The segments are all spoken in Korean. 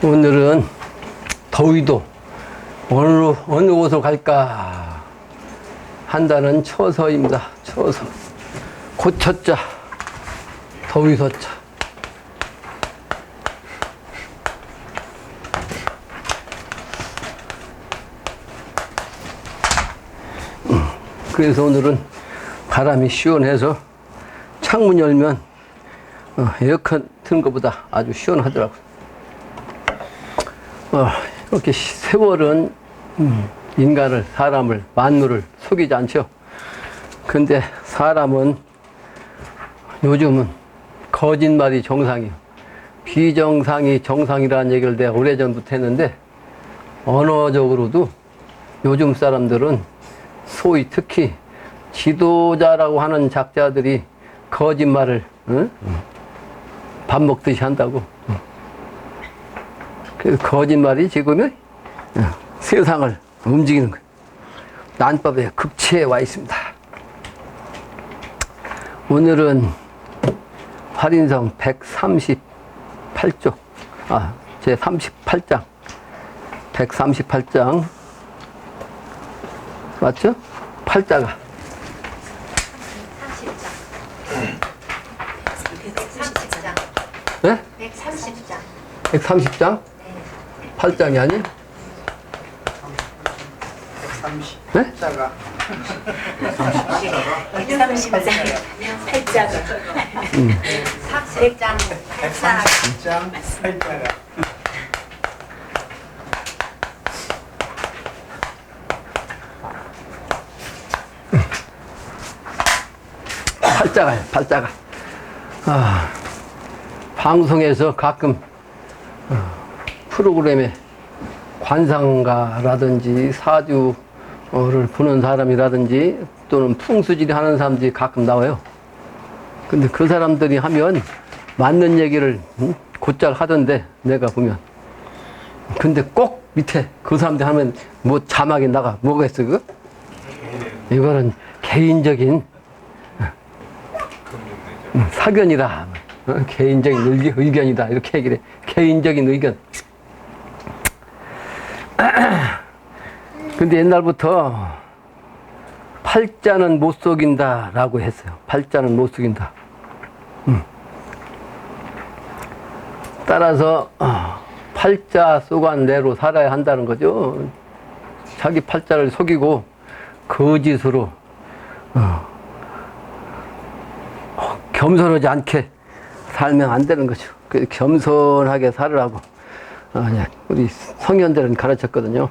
오늘은 더위도 어느 곳으로 갈까 한다는 처서입니다. 처서. 고처자, 더위서자. 그래서 오늘은 바람이 시원해서 창문 열면 에어컨 트는 것보다 아주 시원하더라고요. 이렇게 세월은 인간을, 사람을, 만물을 속이지 않죠. 근데 사람은 요즘은 거짓말이 정상이에요. 비정상이 정상이라는 얘기를 내가 오래전부터 했는데, 언어적으로도 요즘 사람들은 소위 특히 지도자라고 하는 작자들이 거짓말을 밥 먹듯이 한다고. 그 거짓말이 지금은 세상을 움직이는 거예요. 난법의 극치에 와 있습니다. 오늘은 활인성 138쪽, 제 38장, 138장, 맞죠? 팔자가. 130장. 네? 130장. 130장? 8장이 아니? 130. 네? 자가 130장. 8자가. 100장. 130장 8자가. 팔자가요, 팔자가. 방송에서 가끔 프로그램에 관상가라든지 사주를 보는 사람이라든지 또는 풍수지리 하는 사람들이 가끔 나와요. 근데 그 사람들이 하면 맞는 얘기를 곧잘 하던데, 내가 보면. 근데 꼭 밑에 그 사람들이 하면 뭐 자막이 나가. 뭐가 있어, 그거? 이거는 개인적인 사견이다. 개인적인 의견이다. 이렇게 얘기를 해. 개인적인 의견. 근데 옛날부터 팔자는 못 속인다 라고 했어요. 팔자는 못 속인다. 따라서 팔자 속안내로 살아야 한다는 거죠. 자기 팔자를 속이고 거짓으로 겸손하지 않게 살면 안 되는 거죠. 겸손하게 살으라고 우리 성현들은 가르쳤거든요.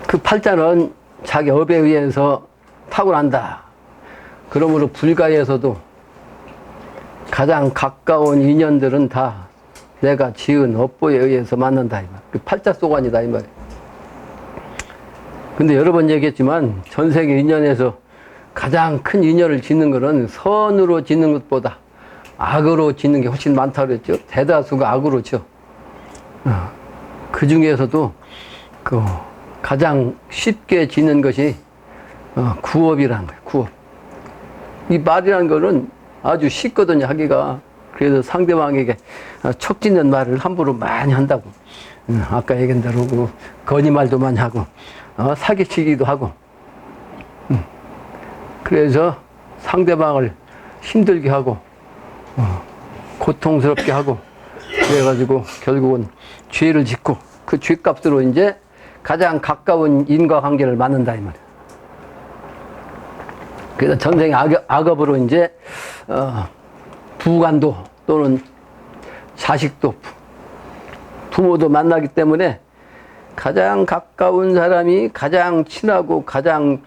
그 팔자는 자기 업에 의해서 타고난다. 그러므로 불가에서도 가장 가까운 인연들은 다 내가 지은 업보에 의해서 만난다. 그 팔자 소관이다 이 말이에요. 근데 여러 번 얘기했지만 전 세계 인연에서 가장 큰 인연을 짓는 것은 선으로 짓는 것보다 악으로 짓는 게 훨씬 많다고 그랬죠. 대다수가 악으로 죠. 그 중에서도 가장 쉽게 짓는 것이 구업이라는 거예요. 구업. 이 말이라는 거는 아주 쉽거든요, 하기가. 그래서 상대방에게 척 짓는 말을 함부로 많이 한다고. 아까 얘기한 대로 거짓말도 많이 하고 사기치기도 하고. 그래서 상대방을 힘들게 하고 고통스럽게 하고 그래가지고 결국은 죄를 짓고 그 죄값으로 이제 가장 가까운 인과관계를 맞는다 이 말이에요. 그래서 전생의 악업으로 이제 부관도 또는 자식도 부모도 만나기 때문에 가장 가까운 사람이 가장 친하고 가장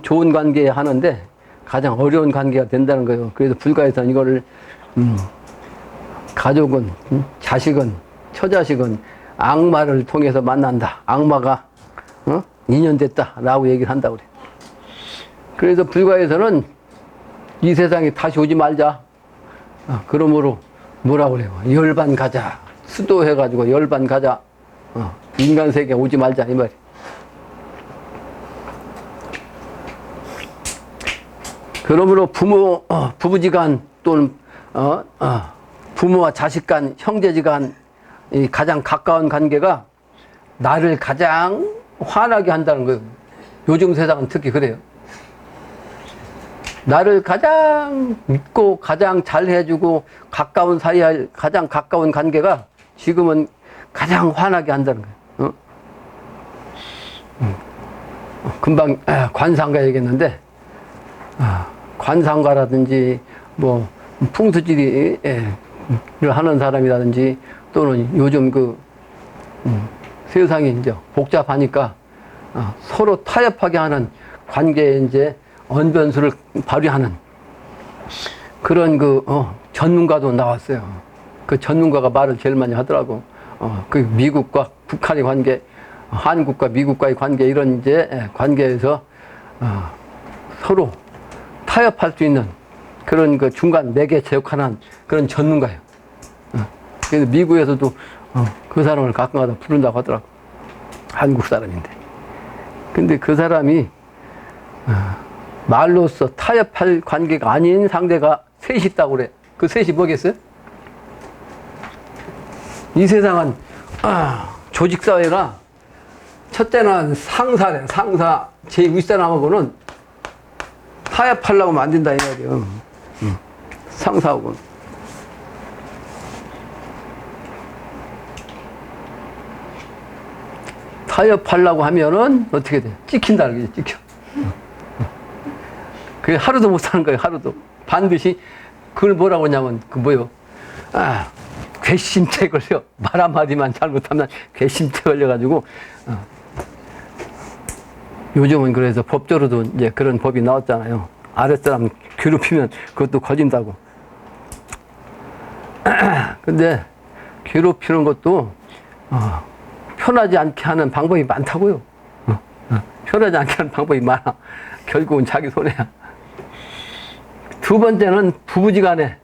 좋은 관계에 하는데 가장 어려운 관계가 된다는 거예요. 그래서 불가에서는 이거를 가족은, 자식은, 처자식은 악마를 통해서 만난다. 악마가 인연됐다라고 얘기를 한다고 그래요. 그래서 불가에서는 이 세상에 다시 오지 말자. 그러므로 뭐라고 그래요? 열반 가자. 수도해가지고 열반 가자. 인간 세계에 오지 말자 이 말이에요. 그러므로 부부지간 또는 부모와 자식간, 형제지간 이 가장 가까운 관계가 나를 가장 화나게 한다는 거예요. 요즘 세상은 특히 그래요. 나를 가장 믿고 가장 잘해주고 가까운 사이에 가장 가까운 관계가 지금은 가장 화나게 한다는 거예요. 금방 관상가 얘기했는데 관상가라든지 뭐 풍수지리를 하는 사람이라든지 또는 요즘 그 세상이 이제 복잡하니까 서로 타협하게 하는 관계에 이제 언변수를 발휘하는 그런 전문가도 나왔어요. 그 전문가가 말을 제일 많이 하더라고. 그 미국과 북한의 관계, 한국과 미국과의 관계 이런 이제 관계에서 서로 타협할 수 있는 그런 그 중간 매개체 역할하는 그런 전문가예요. 그래서 미국에서도 그 사람을 가끔가다 부른다고 하더라고. 한국 사람인데. 근데 그 사람이 말로써 타협할 관계가 아닌 상대가 셋이 있다고 그래. 그 셋이 뭐겠어요? 이 세상은 조직사회가 첫째는 상사래. 상사 제일 윗사람하고는 타협하려고 만든다 이 말이에요. 상사하고는. 타협하려고 하면은 어떻게 돼? 찍힌다는 거지, 찍혀. 그게 하루도 못 사는 거예요, 하루도. 반드시 그걸 뭐라고 하냐면, 괘씸죄 걸려. 말 한마디만 잘못하면 괘씸죄 걸려가지고, 요즘은 그래서 법조로도 이제 그런 법이 나왔잖아요. 아랫사람 괴롭히면 그것도 거진다고. 근데 괴롭히는 것도, 편하지 않게 하는 방법이 많다고요. 편하지 않게 하는 방법이 많아. 결국은 자기 손해야. 두 번째는 부부지간에,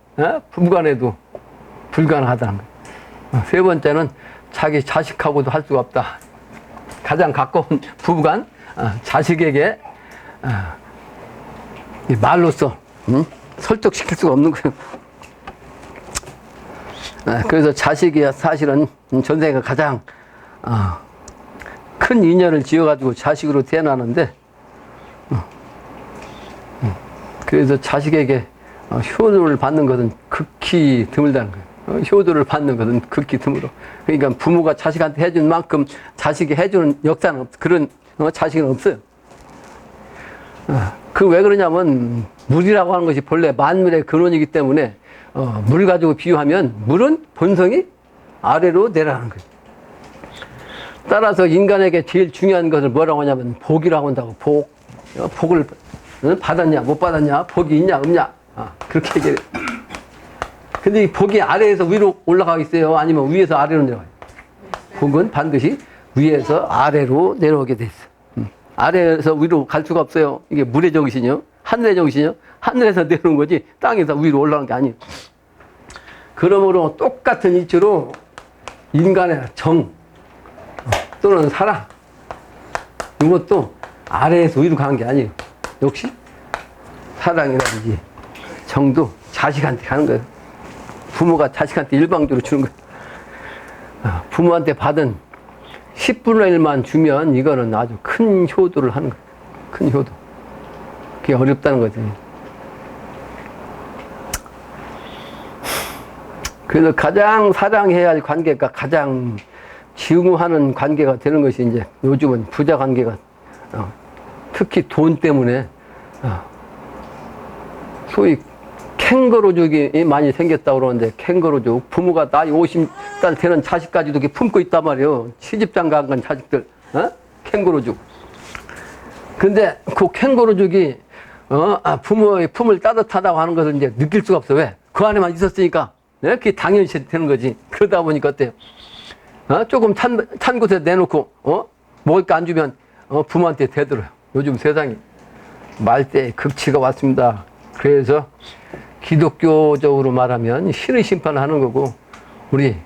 부부간에도 불가능하다는 거예요. 세 번째는 자기 자식하고도 할 수가 없다. 가장 가까운 부부간, 자식에게 이 말로써 설득시킬 수가 없는 거예요. 그래서 자식이 사실은 전생에 가장 큰 인연을 지어가지고 자식으로 태어나는데, 그래서 자식에게 효도를 받는 것은 극히 드물다는 거예요. 효도를 받는 것은 극히 드물어. 그러니까 부모가 자식한테 해준 만큼 자식이 해주는 역사는 그런 자식은 없어요. 그 왜 그러냐면 물이라고 하는 것이 본래 만물의 근원이기 때문에 물 가지고 비유하면 물은 본성이 아래로 내려가는 거예요. 따라서 인간에게 제일 중요한 것을 뭐라고 하냐면 복이라고 한다고. 복을 받았냐 못 받았냐, 복이 있냐 없냐, 그렇게 얘기해요. 근데 이 복이 아래에서 위로 올라가고 있어요, 아니면 위에서 아래로 내려가요? 복은 반드시 위에서 아래로 내려오게 돼 있어. 아래에서 위로 갈 수가 없어요. 이게 물의 정신이요, 하늘의 정신이요. 하늘에서 내려오는 거지 땅에서 위로 올라가는 게 아니에요. 그러므로 똑같은 이치로 인간의 정 또는 사랑, 이것도 아래에서 위로 가는 게 아니에요. 역시 사랑이라든지 정도 자식한테 가는 거예요. 부모가 자식한테 일방적으로 주는 거예요. 부모한테 받은 10분의 1만 주면 이거는 아주 큰 효도를 하는 거예요. 큰 효도. 그게 어렵다는 거지. 그래서 가장 사랑해야 할 관계가 가장 증오하는 관계가 되는 것이 이제 요즘은 부자 관계가, 특히 돈 때문에 소위 캥거루족이 많이 생겼다고 그러는데, 캥거루족, 부모가 나이 50살 되는 자식까지도 이렇게 품고 있단 말이에요. 시집장가 간 자식들, 캥거루족. 근데 그 캥거루족이 부모의 품을 따뜻하다고 하는 것을 이제 느낄 수가 없어. 왜? 그 안에만 있었으니까. 그게 당연시 되는 거지. 그러다 보니까 어때요? 조금 찬 곳에 내놓고 먹을 거 안 주면 부모한테 대들어요. 요즘 세상이 말대의 극치가 왔습니다. 그래서 기독교적으로 말하면 신의 심판을 하는 거고, 우리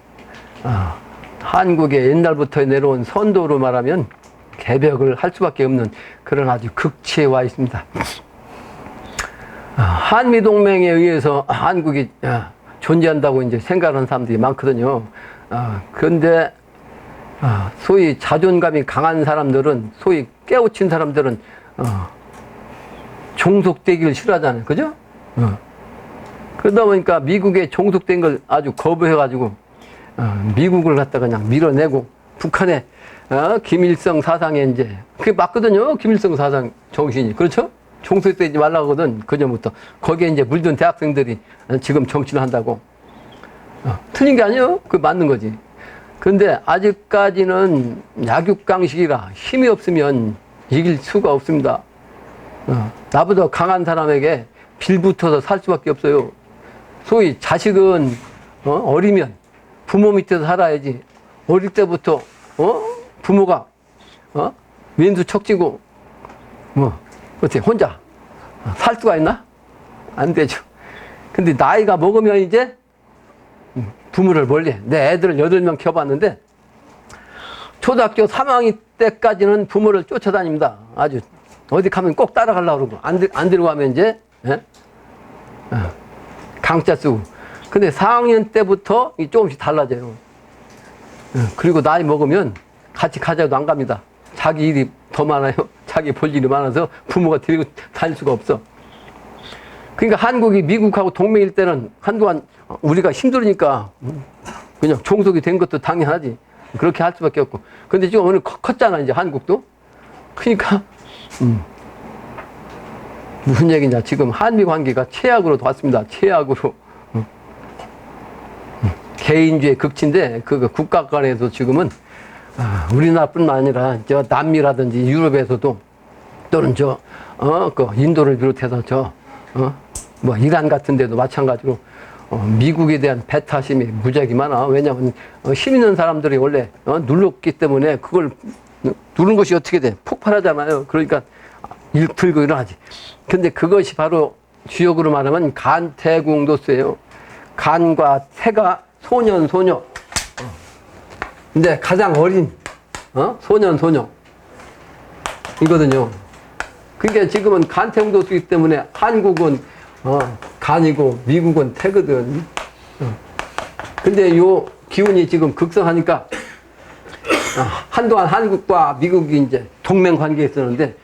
한국의 옛날부터 내려온 선도로 말하면 개벽을 할 수밖에 없는 그런 아주 극치에 와 있습니다. 한미동맹에 의해서 한국이 존재한다고 이제 생각하는 사람들이 많거든요. 그런데 소위 자존감이 강한 사람들은, 소위 깨우친 사람들은 종속되기를 싫어하잖아요. 그죠? 그러다 보니까 미국에 종속된 걸 아주 거부해가지고 미국을 갖다가 그냥 밀어내고 북한에 김일성 사상에 이제 그게 맞거든요. 김일성 사상 정신이. 그렇죠? 종속되지 말라고 하거든. 그전부터. 거기에 이제 물든 대학생들이 지금 정치를 한다고. 틀린 게 아니에요. 그게 맞는 거지. 그런데 아직까지는 약육강식이라 힘이 없으면 이길 수가 없습니다. 나보다 강한 사람에게 빌붙어서 살 수밖에 없어요. 소위 자식은 어리면 부모 밑에서 살아야지. 어릴 때부터 부모가 왼수 척지고 어떻게 혼자 살 수가 있나? 안 되죠. 근데 나이가 먹으면 이제 부모를 멀리. 내 애들을 8명 키워봤는데 초등학교 3학년 때까지는 부모를 쫓아다닙니다. 아주 어디 가면 꼭 따라가려고 그러고 안 들어가면 이제 강자 쓰고. 근데 4학년 때부터 조금씩 달라져요. 그리고 나이 먹으면 같이 가자도 안 갑니다. 자기 일이 더 많아요. 자기 볼 일이 많아서 부모가 데리고 다닐 수가 없어. 그러니까 한국이 미국하고 동맹일 때는 한동안 우리가 힘들으니까 그냥 종속이 된 것도 당연하지. 그렇게 할 수밖에 없고. 근데 지금 오늘 컸잖아, 이제 한국도. 그러니까 무슨 얘기냐. 지금 한미 관계가 최악으로 왔습니다. 최악으로. 개인주의 극치인데, 그 국가 간에서 지금은, 우리나라뿐만 아니라, 남미라든지 유럽에서도, 또는 그 인도를 비롯해서 이란 같은 데도 마찬가지로, 미국에 대한 배타심이 무지하게 많아. 왜냐하면, 힘 있는 사람들이 원래, 눌렀기 때문에 그걸 누른 것이 어떻게 돼? 폭발하잖아요. 그러니까, 들고 일어나지. 근데 그것이 바로 주역으로 말하면 간태궁도수예요. 간과 태가 소년, 소녀. 근데 가장 어린, 소년, 소녀. 이거든요. 그러니까 지금은 간태궁도수이기 때문에 한국은, 간이고 미국은 태거든. 근데 요 기운이 지금 극성하니까, 한동안 한국과 미국이 이제 동맹 관계에 있었는데,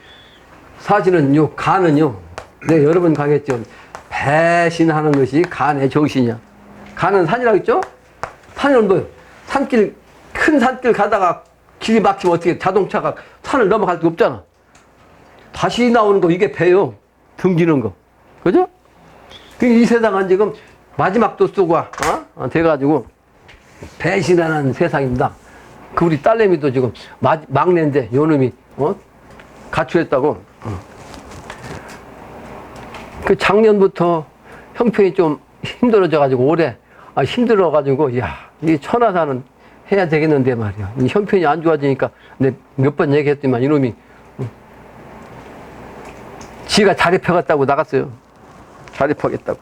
사실은 요 간은요, 내가 여러 번 강했죠. 배신하는 것이 간의 정신이야. 간은 산이라고 했죠? 산은 뭐예요? 산길, 큰 산길 가다가 길이 막히면 어떻게 자동차가 산을 넘어갈 수 없잖아. 다시 나오는 거, 이게 배요. 등지는 거. 그죠? 이 세상은 지금 마지막 도수가, 돼가지고 배신하는 세상입니다. 그 우리 딸내미도 지금 막내인데, 요놈이, 가출했다고. 그 작년부터 형편이 좀 힘들어져가지고 올해 힘들어가지고 이 천하사는 해야 되겠는데 말이야. 이 형편이 안 좋아지니까 내가 몇 번 얘기했더니만 이놈이 지가 자립해갔다고 나갔어요. 자립하겠다고.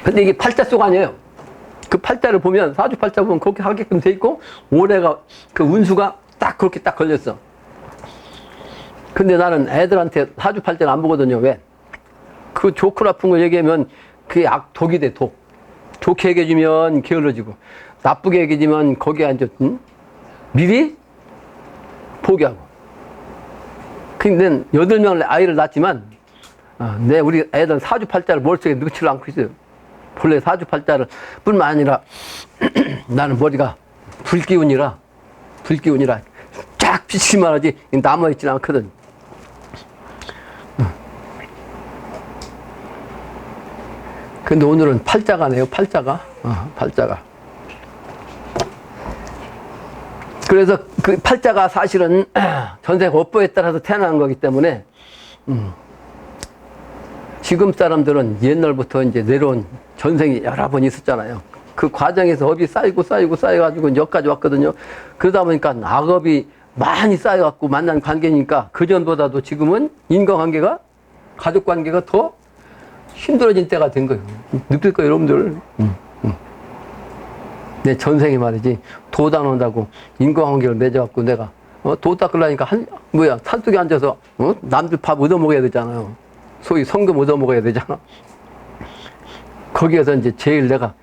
근데 이게 팔자속 아니에요. 그 팔자를 보면 사주팔자 보면 그렇게 하게끔 돼 있고 올해가 그 운수가 딱 그렇게 딱 걸렸어. 근데 나는 애들한테 사주팔자를 안 보거든요. 왜? 그 좋고 나쁜 거 얘기하면 그게 독이 돼, 독. 좋게 얘기해주면 게을러지고, 나쁘게 얘기해주면 거기에 앉아, 미리 포기하고. 근데 8명을 아이를 낳았지만, 우리 애들은 사주팔자를 머릿속에 넣지를 않고 있어요. 본래 사주팔자를 뿐만 아니라, 나는 머리가 불기운이라 쫙 비치기만 하지, 남아있지는 않거든. 근데 오늘은 팔자가네요, 팔자가. 팔자가. 그래서 그 팔자가 사실은 전생 업보에 따라서 태어난 거기 때문에, 지금 사람들은 옛날부터 이제 내려온 전생이 여러 번 있었잖아요. 그 과정에서 업이 쌓여가지고 여기까지 왔거든요. 그러다 보니까 악업이 많이 쌓여갖고 만난 관계니까 그전보다도 지금은 인간관계가, 가족관계가 더 힘들어진 때가 된 거예요. 느낄 거예요, 여러분들. 내 전생이 말이지, 도 닦는다고 인간관계를 맺어갖고 내가, 도 닦으려니까 산속에 앉아서, 남들 밥 얻어먹어야 되잖아요. 소위 성금 얻어먹어야 되잖아. 거기에서 이제 제일 내가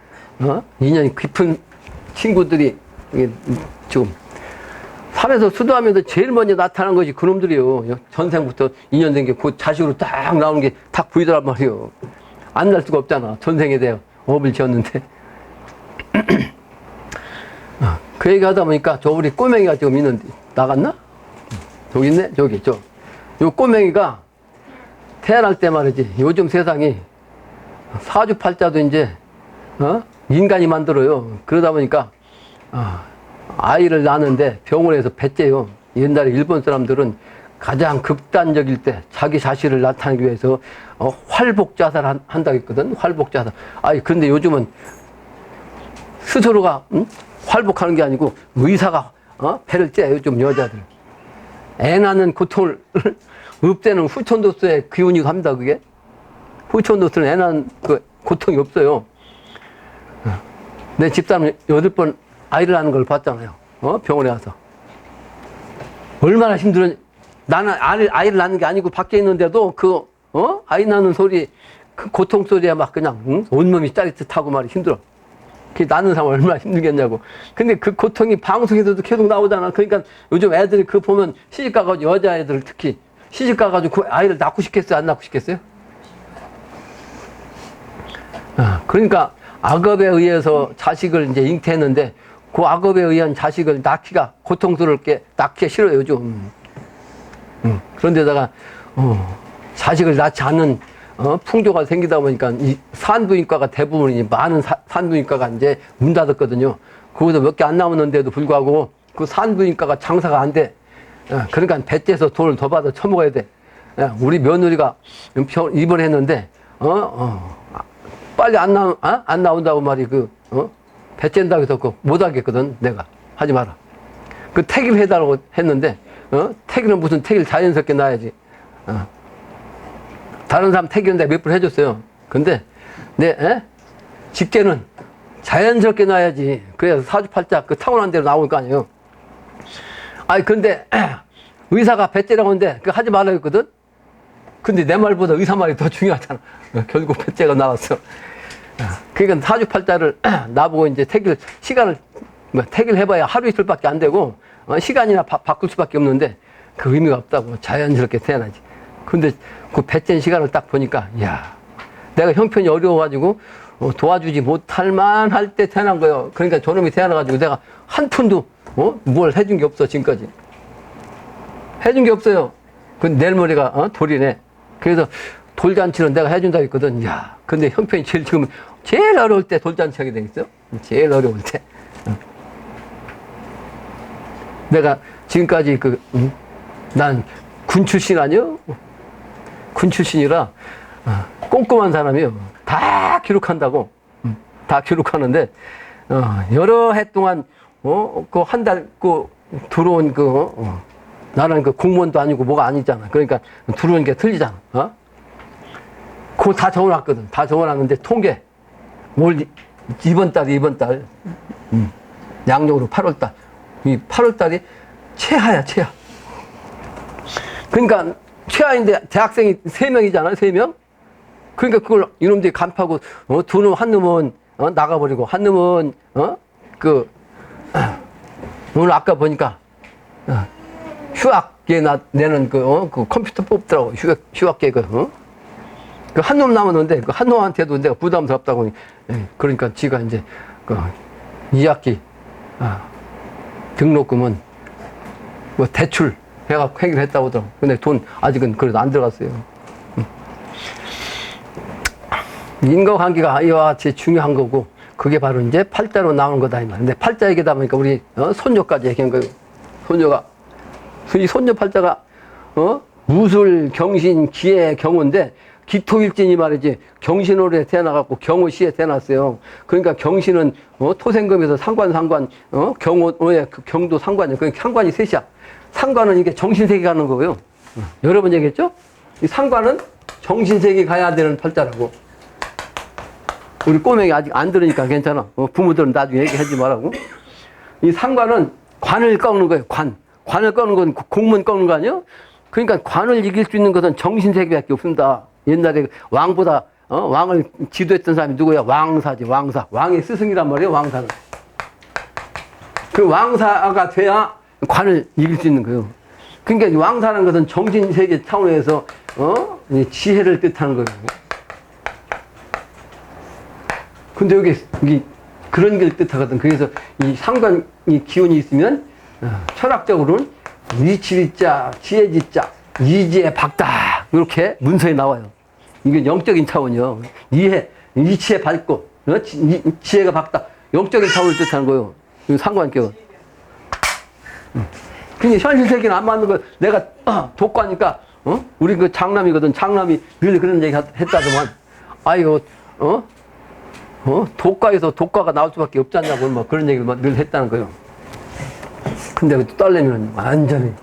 인연이 깊은 친구들이 이게 지금 산에서 수도하면서 제일 먼저 나타난 것이 그놈들이요. 전생부터 인연된 게 그 자식으로 딱 나오는 게 딱 보이더란 말이요. 안 날 수가 없잖아. 전생에 대해 업을 지었는데. 그 얘기 하다 보니까 저 우리 꼬맹이가 지금 있는데, 나갔나? 저기 있네? 저기, 요 꼬맹이가 태어날 때 말이지. 요즘 세상이 사주팔자도 이제, 인간이 만들어요. 그러다 보니까, 아이를 낳는데 병원에서 배째요. 옛날에 일본 사람들은 가장 극단적일 때 자기 자신을 나타내기 위해서 활복 자살 한다고 했거든. 활복 자살. 아니 근데 요즘은 스스로가 활복하는 게 아니고 의사가 배를 째요. 요즘 여자들. 애 낳는 고통을 없애는 후천도수의 기운이 갑니다. 그게. 후천도수는 애 낳는 그 고통이 없어요. 내 집사람 8번 아이를 낳는 걸 봤잖아요. 병원에 가서. 얼마나 힘들었. 나는 아이를 낳는 게 아니고 밖에 있는데도 아이 낳는 소리, 그 고통 소리에 막 그냥, 온몸이 짜릿하고 말이 힘들어. 그 낳는 사람 얼마나 힘들겠냐고. 근데 그 고통이 방송에서도 계속 나오잖아. 그러니까 요즘 애들이 그 보면 시집 가가지고 여자애들 특히 시집 가가지고 그 아이를 낳고 싶겠어요? 안 낳고 싶겠어요? 그러니까 악업에 의해서 자식을 이제 잉태했는데 그 악업에 의한 자식을 낳기가 고통스럽게 낳기가 싫어요, 요즘. 그런데다가, 자식을 낳지 않는, 풍조가 생기다 보니까 이 산부인과가 대부분이 많은 산부인과가 이제 문 닫았거든요. 거기서 몇 개 안 나오는데도 불구하고 그 산부인과가 장사가 안 돼. 그러니까 배째서 돈을 더 받아 처먹어야 돼. 우리 며느리가 입원했는데, 빨리 안 나온다고 말이 배쨘다고 해서 못 하겠거든, 내가. 하지 마라. 그 택일 해달라고 했는데, 택일은 무슨 택일 자연스럽게 놔야지. 다른 사람 택일은 내가 몇 번 해줬어요. 근데, 직계는 자연스럽게 놔야지. 그래서 사주팔자 그 타고난 대로 나올 거 아니에요. 아니, 근데, 의사가 배째라고 하는데, 그거 하지 말라고 했거든? 근데 내 말보다 의사 말이 더 중요하잖아. 결국 배째가 나왔어. 그러니까 사주팔자를 나보고 이제 시간을, 택일 해봐야 하루 이틀밖에 안 되고, 시간이나 바꿀 수밖에 없는데, 그 의미가 없다고. 자연스럽게 태어나지. 근데 그 배째 시간을 딱 보니까, 이야, 내가 형편이 어려워가지고, 도와주지 못할 만할 때 태어난 거예요. 그러니까 저놈이 태어나가지고 내가 한 푼도, 뭘 해준 게 없어, 지금까지. 해준 게 없어요. 그 내일모레가, 돌이네. 그래서 돌잔치는 내가 해준다고 했거든. 야, 근데 형편이 지금 제일 어려울 때 돌잔치 하게 되겠어? 제일 어려울 때. 내가 지금까지 난 군 출신 아니요? 군 출신이라 꼼꼼한 사람이요. 다 기록한다고. 다 기록하는데, 여러 해 동안, 그 한 달, 들어온 나는 공무원도 아니고 뭐가 아니잖아. 그러니까 들어온 게 틀리잖아. 그거 다 적어놨거든. 다 적어놨는데 통계. 이번 달. 양력으로 8월달. 이 8월달이 최하야, 최하. 그러니까 최하인데 대학생이 3명이잖아, 3명? 그러니까 그걸 이놈들이 간파하고, 두 놈, 한 놈은, 나가버리고, 한 놈은, 오늘 아까 보니까, 휴학계 내는 그 컴퓨터 뽑더라고. 휴학계 그 한 놈 남았는데, 그 한 놈한테도 내가 부담스럽다고. 그러니까 지가 이제, 2학기, 등록금은, 대출 해갖고 해결했다고 하더라고. 근데 돈 아직은 그래도 안 들어갔어요. 인과관계가 이와 같이 중요한 거고, 그게 바로 이제 팔자로 나온 거다, 이 말. 근데 팔자 얘기다 보니까 우리, 손녀까지 얘기한 거예요. 손녀가. 이 손녀 팔자가, 무술, 경신, 기해, 경호인데, 기토일진이 말이지, 경신월에 태어나갖고 경호시에 태어났어요. 그러니까 경신은, 토생금에서 상관, 경호에 경도 상관이야. 그 상관이 셋이야. 상관은 이게 정신세계 가는 거고요. 여러 번 얘기했죠? 이 상관은 정신세계 가야 되는 팔자라고. 우리 꼬맹이 아직 안 들으니까 괜찮아. 부모들은 나중에 얘기하지 말라고. 이 상관은 관을 꺾는 거예요, 관. 관을 꺾는 건 공문 꺾는 거 아니에요? 그러니까 관을 이길 수 있는 것은 정신세계밖에 없습니다. 옛날에 왕보다 왕을 지도했던 사람이 누구야? 왕사지, 왕사. 왕의 스승이란 말이에요, 왕사는. 그 왕사가 돼야 관을 이길 수 있는 거예요. 그러니까 왕사라는 것은 정신세계 차원에서, 이 지혜를 뜻하는 거예요. 근데 여기 그런 걸 뜻하거든. 그래서 이 상관, 이 기운이 있으면, 철학적으로는 위치리자, 지혜지자, 이지의 박다. 이렇게 문서에 나와요. 이게 영적인 차원이요. 이치에 밝고, 지혜가 밝다. 영적인 차원을 뜻하는 거예요. 상관격은. 근데 현실 세계는 안 맞는 거, 내가 독과니까, 우리 그 장남이거든. 장남이 늘 그런 얘기 했다더만. 아이고, 독과에서 독과가 나올 수밖에 없지 않냐고, 뭐 그런 얘기를 늘 했다는 거예요. 근데 그 딸내미는 완전히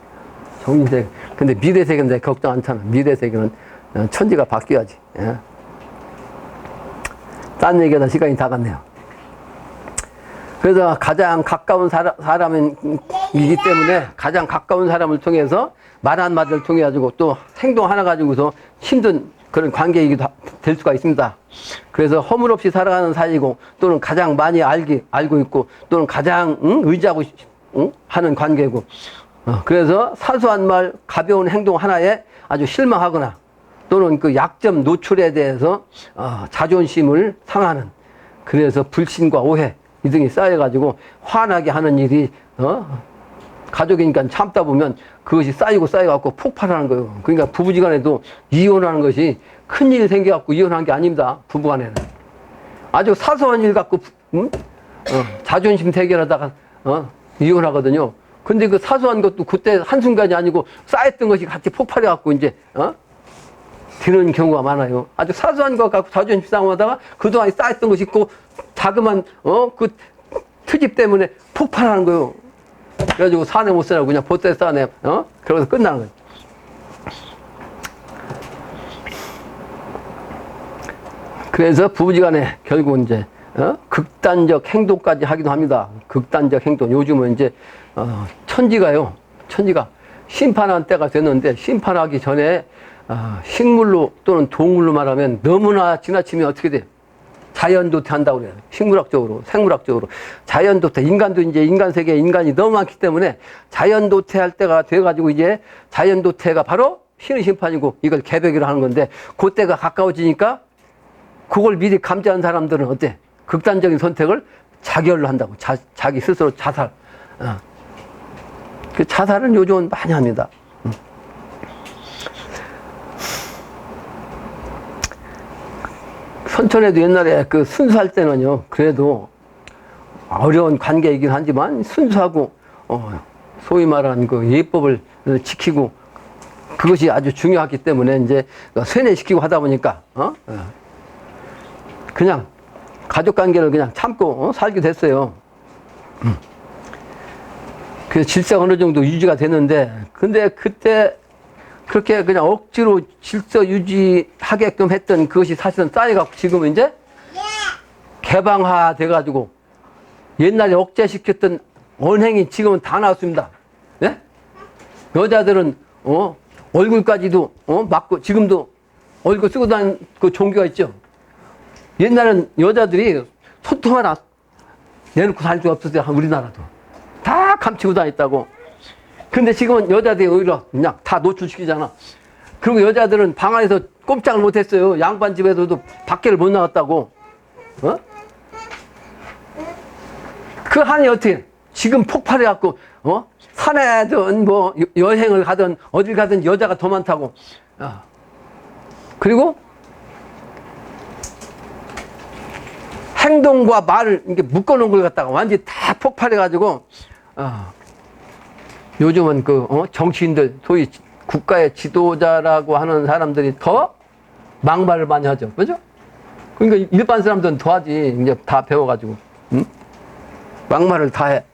정신세계. 근데 미래세계는 내가 걱정 않잖아. 미래세계는 천지가 바뀌어야지. 예. 딴 얘기하다 시간이 다 갔네요. 그래서 가장 가까운 사람이기 때문에 가장 가까운 사람을 통해서 말 한마디를 통해 가지고 또 행동 하나 가지고서 힘든 그런 관계이기도 될 수가 있습니다. 그래서 허물없이 살아가는 사이고 또는 가장 많이 알고 있고 또는 가장 의지하고 하는 관계고 그래서 사소한 말 가벼운 행동 하나에 아주 실망하거나 또는 그 약점 노출에 대해서 자존심을 상하는 그래서 불신과 오해 이 등이 쌓여가지고 화나게 하는 일이 가족이니까 참다 보면 그것이 쌓여갖고 폭발하는 거예요. 그러니까 부부지간에도 이혼하는 것이 큰일이 생겨갖고 이혼한 게 아닙니다. 부부간에는 아주 사소한 일 갖고 자존심 대결하다가 이혼하거든요. 근데 그 사소한 것도 그때 한순간이 아니고 쌓였던 것이 같이 폭발해갖고 이제 되는 경우가 많아요. 아주 사소한 것 갖고 자존심 싸움하다가 그동안 쌓였던 것이 있고 자그만 그 트집 때문에 폭발하는 거예요. 그래가지고 사내 못 살고 그냥 보따리 싸내 그러면서 끝나는 거예요. 그래서 부부지간에 결국 이제 극단적 행동까지 하기도 합니다. 극단적 행동. 요즘은 이제 천지가 심판한 때가 됐는데 심판하기 전에 식물로 또는 동물로 말하면 너무나 지나치면 어떻게 돼요? 자연도태 한다고 그래요. 식물학적으로, 생물학적으로. 자연도태. 인간도 이제 인간 세계에 인간이 너무 많기 때문에 자연도태 할 때가 돼가지고 이제 자연도태가 바로 신의 심판이고 이걸 개벽이라 하는 건데 그때가 가까워지니까 그걸 미리 감지한 사람들은 어때? 극단적인 선택을 자결로 한다고. 자기 스스로 자살. 그 자살은 요즘은 많이 합니다. 선천에도 옛날에 그 순수할 때는요, 그래도 어려운 관계이긴 하지만 순수하고, 소위 말하는 그 예법을 지키고 그것이 아주 중요하기 때문에 이제 세뇌시키고 하다 보니까, 그냥 가족 관계를 그냥 참고 살게 됐어요. 그래서 질서가 어느 정도 유지가 됐는데, 근데 그때 그렇게 그냥 억지로 질서 유지하게끔 했던 그것이 사실은 쌓여갖고 지금은 이제 개방화 돼가지고 옛날에 억제시켰던 언행이 지금은 다 나왔습니다. 예? 여자들은, 얼굴까지도, 맞고 지금도 얼굴 쓰고 다니는 그 종교가 있죠. 옛날엔 여자들이 손톱 하나 내놓고 다닐 수가 없었어요. 우리나라도. 다 감추고 다녔다고. 근데 지금은 여자들이 오히려 그냥 다 노출시키잖아. 그리고 여자들은 방 안에서 꼼짝을 못했어요. 양반집에서도 밖에를 못 나갔다고. 그 한이 어떻게 지금 폭발해갖고 산에든 뭐 여행을 가든 어딜 가든 여자가 더 많다고. 그리고 행동과 말을 이렇게 묶어놓은 걸 갖다가 완전히 다 폭발해가지고 요즘은 정치인들, 소위 국가의 지도자라고 하는 사람들이 더 막말을 많이 하죠. 그죠? 그러니까 일반 사람들은 더 하지. 이제 다 배워가지고. 막말을 다 해.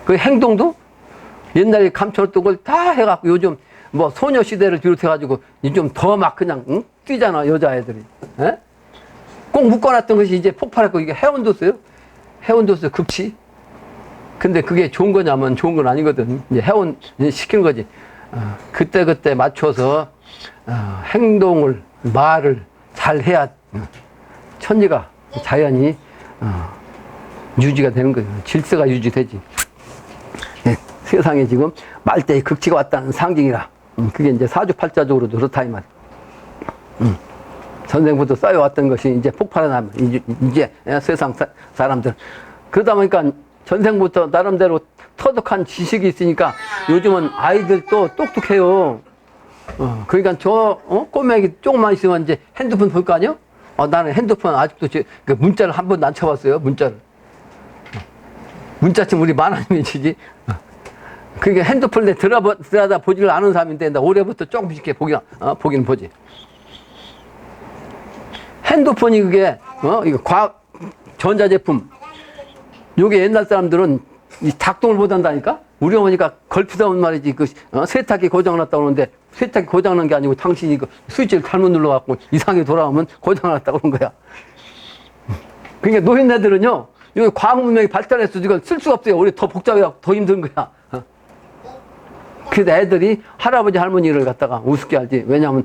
그 행동도 옛날에 감춰놓던 걸 다 해갖고 요즘 뭐 소녀시대를 비롯해가지고 좀 더 막 그냥, 뛰잖아, 여자애들이. 에? 꼭 묶어놨던 것이 이제 폭발했고 이게 해온도스요? 해온도스 극치? 근데 그게 좋은 거냐면 좋은 건 아니거든. 이제 해온 시킨 거지. 그때 맞춰서 행동을, 말을 잘 해야 천지가 자연이 유지가 되는 거예요. 질서가 유지되지. 예, 세상에 지금 말대의 극치가 왔다는 상징이라. 그게 이제 사주팔자적으로도 그렇다 이 말이에요. 전생부터 쌓여왔던 것이 이제 폭발하면 이제 세상 사람들 그러다 보니까 전생부터 나름대로 터득한 지식이 있으니까 요즘은 아이들도 똑똑해요. 그러니까 꼬맹이 조금만 있으면 이제 핸드폰 볼 거 아니야? 나는 핸드폰 아직도 그 문자를 한 번도 안 쳐봤어요. 문자를. 문자쯤 우리 만화님이 치지. 그러니까 핸드폰에 들여다 보지를 않은 사람인데 나 올해부터 조금씩 이렇게 보기는 보지. 핸드폰이 그게 이거 전자제품. 요게 옛날 사람들은 이 작동을 못 한다니까? 우리 어머니가 걸피다 온 말이지. 세탁기 고장났다고 그러는데 세탁기 고장난 게 아니고 당신이 그 스위치를 잘못 눌러갖고 이상하게 돌아오면 고장났다고 그런 거야. 그러니까 노인네들은요, 이 과학 문명이 발달해서 이걸 쓸 수가 없어요. 오히려 더 복잡해서 더 힘든 거야. 그래서 애들이 할아버지 할머니를 갖다가 우습게 알지. 왜냐하면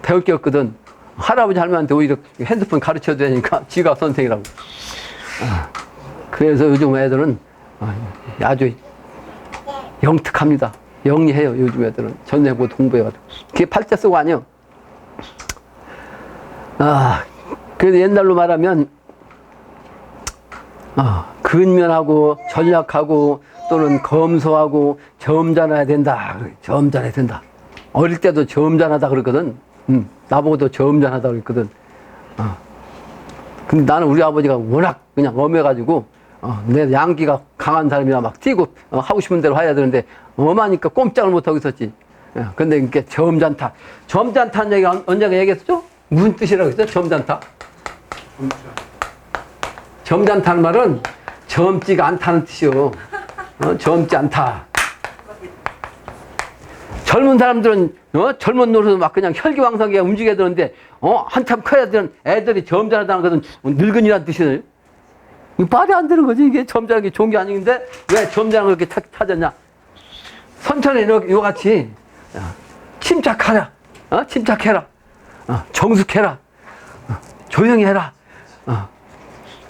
배울 게 없거든. 할아버지 할머니한테 오히려 핸드폰 가르쳐야 되니까 지가 선생이라고. 그래서 요즘 애들은 아주 영특합니다. 영리해요. 요즘 애들은 전생부터 공부해가지고. 그게 팔자 쓰고 아니요. 그래서 옛날로 말하면 근면하고 전략하고 또는 검소하고 점잖아야 된다. 점잖아야 된다. 어릴 때도 점잖하다 그랬거든. 나보고도 점잖하다 그랬거든. 근데 나는 우리 아버지가 워낙 그냥 엄해가지고 내 양기가 강한 사람이라 막 뛰고 하고 싶은 대로 해야 되는데 엄하니까 꼼짝을 못하고 있었지. 근데 이렇게 점잖다. 점잖다는 얘기가 언제가 얘기했었죠? 무슨 뜻이라고 했어요? 점잖다. 점잖다는 말은 젊지가 않다는 뜻이요. 젊지 않다. 젊은 사람들은 젊은 노릇을 막 그냥 혈기왕성하게 움직여야 되는데 한참 커야 되는 애들이 점잖하다는 것은 늙은이라는 뜻이에요. 말이 안 되는 거지. 이게 점잖은 게 좋은 게 아닌데 왜 점잖은 걸 이렇게 찾았냐. 선천에 이거같이 침착하라. 침착해라. 정숙해라. 조용히 해라.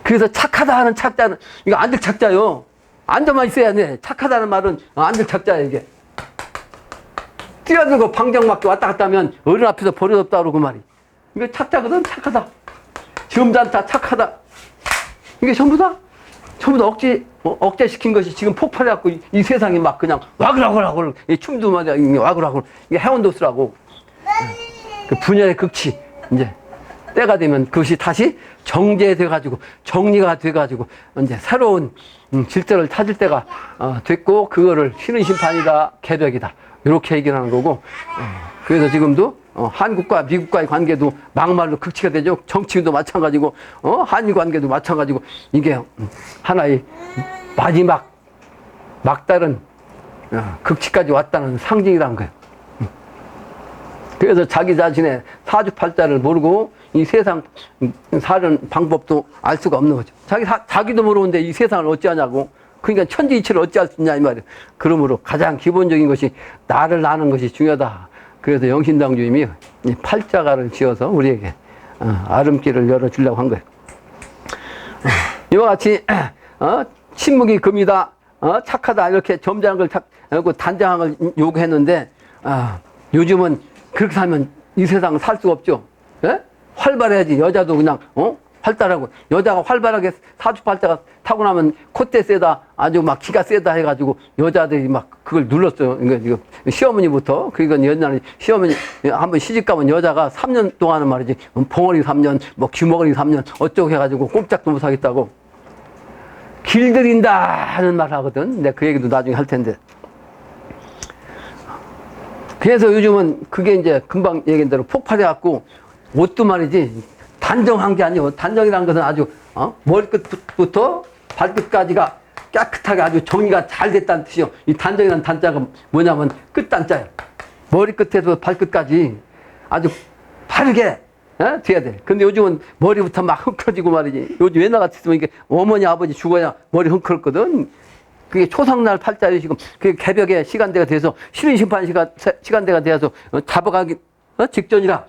그래서 착하다 하는 착자는 이거 안들 착자요. 앉아만 있어야 돼. 착하다는 말은 안들 착자야 이게. 뛰어들고 방정맞게 왔다 갔다 하면 어른 앞에서 버릇없다 그러고 말이. 이게 착자거든. 착하다. 점잖다. 착하다. 이게 전부 다 억제시킨 것이 지금 폭발해갖고 이 세상이 막 그냥 와글와글와글 춤도 말이야. 와글와글. 이게 해운도스라고. 그 분열의 극치. 이제 때가 되면 그것이 다시 정제돼가지고 정리가 돼가지고 이제 새로운 질서를 찾을 때가 됐고 그거를 쉬는 심판이다. 개벽이다. 이렇게 얘기를 하는 거고 그래서 지금도 한국과 미국과의 관계도 막말로 극치가 되죠. 정치도 마찬가지고 한일 관계도 마찬가지고 이게 하나의 마지막 막다른 극치까지 왔다는 상징이라는 거예요. 그래서 자기 자신의 사주팔자를 모르고 이 세상 사는 방법도 알 수가 없는 거죠. 자기도 모르는데 이 세상을 어찌하냐고. 그러니까 천지이치를 어찌할 수 있냐 이 말이에요. 그러므로 가장 기본적인 것이 나를 아는 것이 중요하다. 그래서 영신당 주임이 이 팔자가를 지어서 우리에게 아름길을 열어주려고 한 거예요. 이와 같이 침묵이 금이다. 착하다. 이렇게 점잖은 걸 단정한 걸 요구했는데 요즘은 그렇게 살면 이 세상 살 수가 없죠. 예? 활발해야지. 여자도 그냥 활달하고 여자가 활발하게 사주팔자가 타고 나면 콧대 세다 아주 막 기가 세다 해가지고 여자들이 막 그걸 눌렀어요. 이거 시어머니부터. 그러니까 옛날에 시어머니 한번 시집 가면 여자가 3년 동안은 말이지 봉어리 3년 뭐 귀머거리 3년 어쩌고 해가지고 꼼짝도 못 하겠다고 길들인다 하는 말 하거든. 내가 그 얘기도 나중에 할 텐데. 그래서 요즘은 그게 이제 금방 얘기한 대로 폭발해갖고 옷도 말이지 단정한 게 아니고 단정이라는 것은 아주 머리끝부터 발끝까지가 깨끗하게 아주 정리가 잘 됐다는 뜻이요. 이 단정이라는 단자가 뭐냐면 끝단자예요. 머리끝에서 발끝까지 아주 바르게 돼야 돼. 근데 요즘은 머리부터 막 헝클어지고 말이지. 요즘 옛날 같았으면 이게 어머니 아버지 죽어야 머리 헝클었거든. 그게 초상날 팔자예요. 지금 그게 개벽의 시간대가 돼서 쉬는 심판 시간대가 되어서 잡아가기 직전이라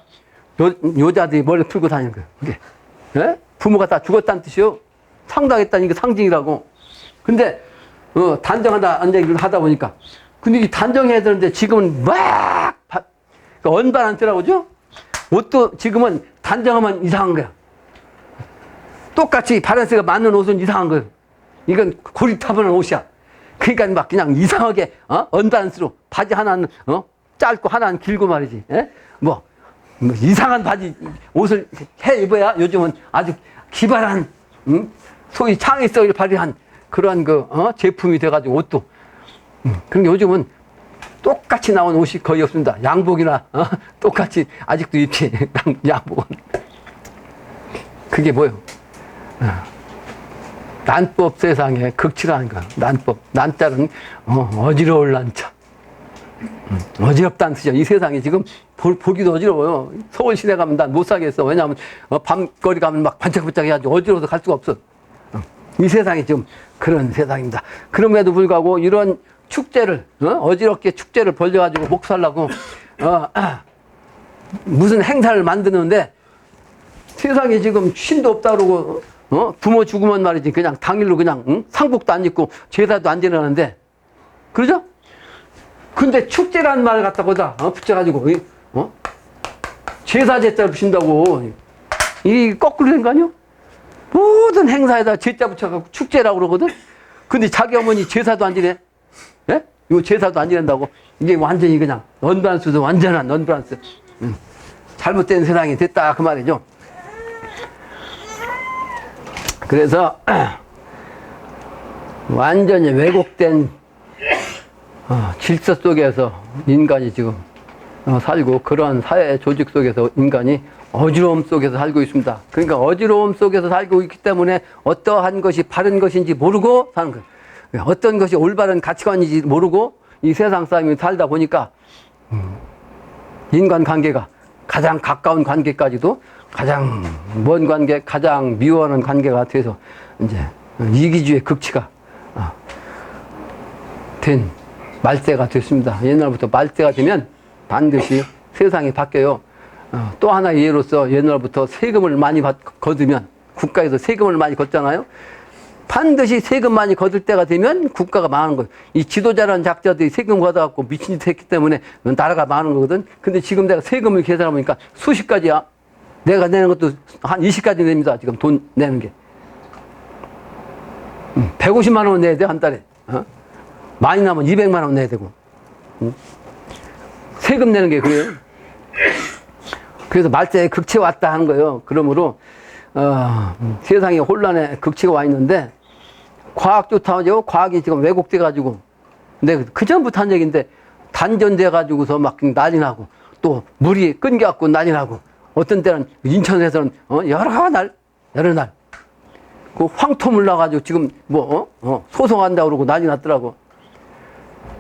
여자들이 머리 풀고 다니는 거예요. 이게. 예? 부모가 다 죽었다는 뜻이요. 상당했다는 게 상징이라고. 근데, 단정하다, 얘기를 하다 보니까. 근데 이 단정해야 되는데 지금은 막, 언반한 때라고 그죠? 옷도 지금은 단정하면 이상한 거야. 똑같이 바란스가 맞는 옷은 이상한 거예요. 이건 고리타분한 옷이야. 그러니까 막 그냥 이상하게, 언반스로 바지 하나는, 짧고 하나는 길고 말이지. 예? 뭐 이상한 바지, 옷을 해 입어야 요즘은 아주 기발한, 소위 창의성을 발휘한 그러한 제품이 돼가지고 옷도. 그러니까 요즘은 똑같이 나온 옷이 거의 없습니다. 양복이나, 똑같이 아직도 입지. 양복은. 그게 뭐예요? 난법 세상에 극치라는 거야. 난법. 난자는, 어지러울 난자. 어지럽다는 뜻이야. 이 세상이 지금 보기도 어지러워요. 서울 시내 가면 난 못 사겠어. 왜냐하면 밤거리 가면 막 반짝반짝 해야지. 어지러워서 갈 수가 없어. 이 세상이 지금 그런 세상입니다. 그럼에도 불구하고 이런 축제를, 어지럽게 축제를 벌려가지고 목살라고, 무슨 행사를 만드는데 세상에 지금 쉰도 없다 그러고, 부모 죽으면 말이지. 그냥 당일로 그냥, 상복도 안 입고 제사도 안 지내는데. 그러죠? 근데 축제라는 말을 갖다가 붙여가지고, 제사제자를 붙인다고. 이 거꾸로 된 거 아니요? 모든 행사에다 제자 붙여갖고 축제라고 그러거든? 근데 자기 어머니 제사도 안 지내? 예? 이거 제사도 안 지낸다고? 이게 완전히 그냥, 넌브란스도 완전한 넌브란스. 잘못된 세상이 됐다, 그 말이죠. 그래서, 완전히 왜곡된, 질서 속에서 인간이 지금 살고 그러한 사회 조직 속에서 인간이 어지러움 속에서 살고 있습니다. 그러니까 어지러움 속에서 살고 있기 때문에 어떠한 것이 바른 것인지 모르고 사는 거예요. 어떤 것이 올바른 가치관인지 모르고 이 세상 사람이 살다 보니까 인간 관계가 가장 가까운 관계까지도 가장 먼 관계, 가장 미워하는 관계가 돼서 이제 이기주의 극치가 된 말세가 됐습니다. 옛날부터 말세가 되면 반드시 세상이 바뀌어요. 또 하나의 예로서 옛날부터 세금을 많이 거두면, 국가에서 세금을 많이 걷잖아요. 반드시 세금 많이 거둘 때가 되면 국가가 망하는 거예요. 이 지도자라는 작자들이 세금 걷어갖고 미친 짓 했기 때문에 나라가 망하는 거거든. 근데 지금 내가 세금을 계산해 보니까 수십 가지야. 내가 내는 것도 한 20가지 냅니다. 지금 돈 내는 게. 150만 원 내야 돼, 한 달에. 많이 나면 200만 원 내야 되고. 세금 내는 게 그래요. 그래서 말세에 극치가 왔다 하는 거예요. 그러므로, 세상에 혼란에 극치가 와 있는데, 과학 좋다죠. 과학이 지금 왜곡돼가지고. 근데 그전부터 한 얘기인데, 단전돼가지고서 막 난리 나고, 또 물이 끊겨갖고 난리 나고, 어떤 때는 인천에서는, 여러 날, 그 황토물 나가지고 지금 소송한다고 그러고 난리 났더라고.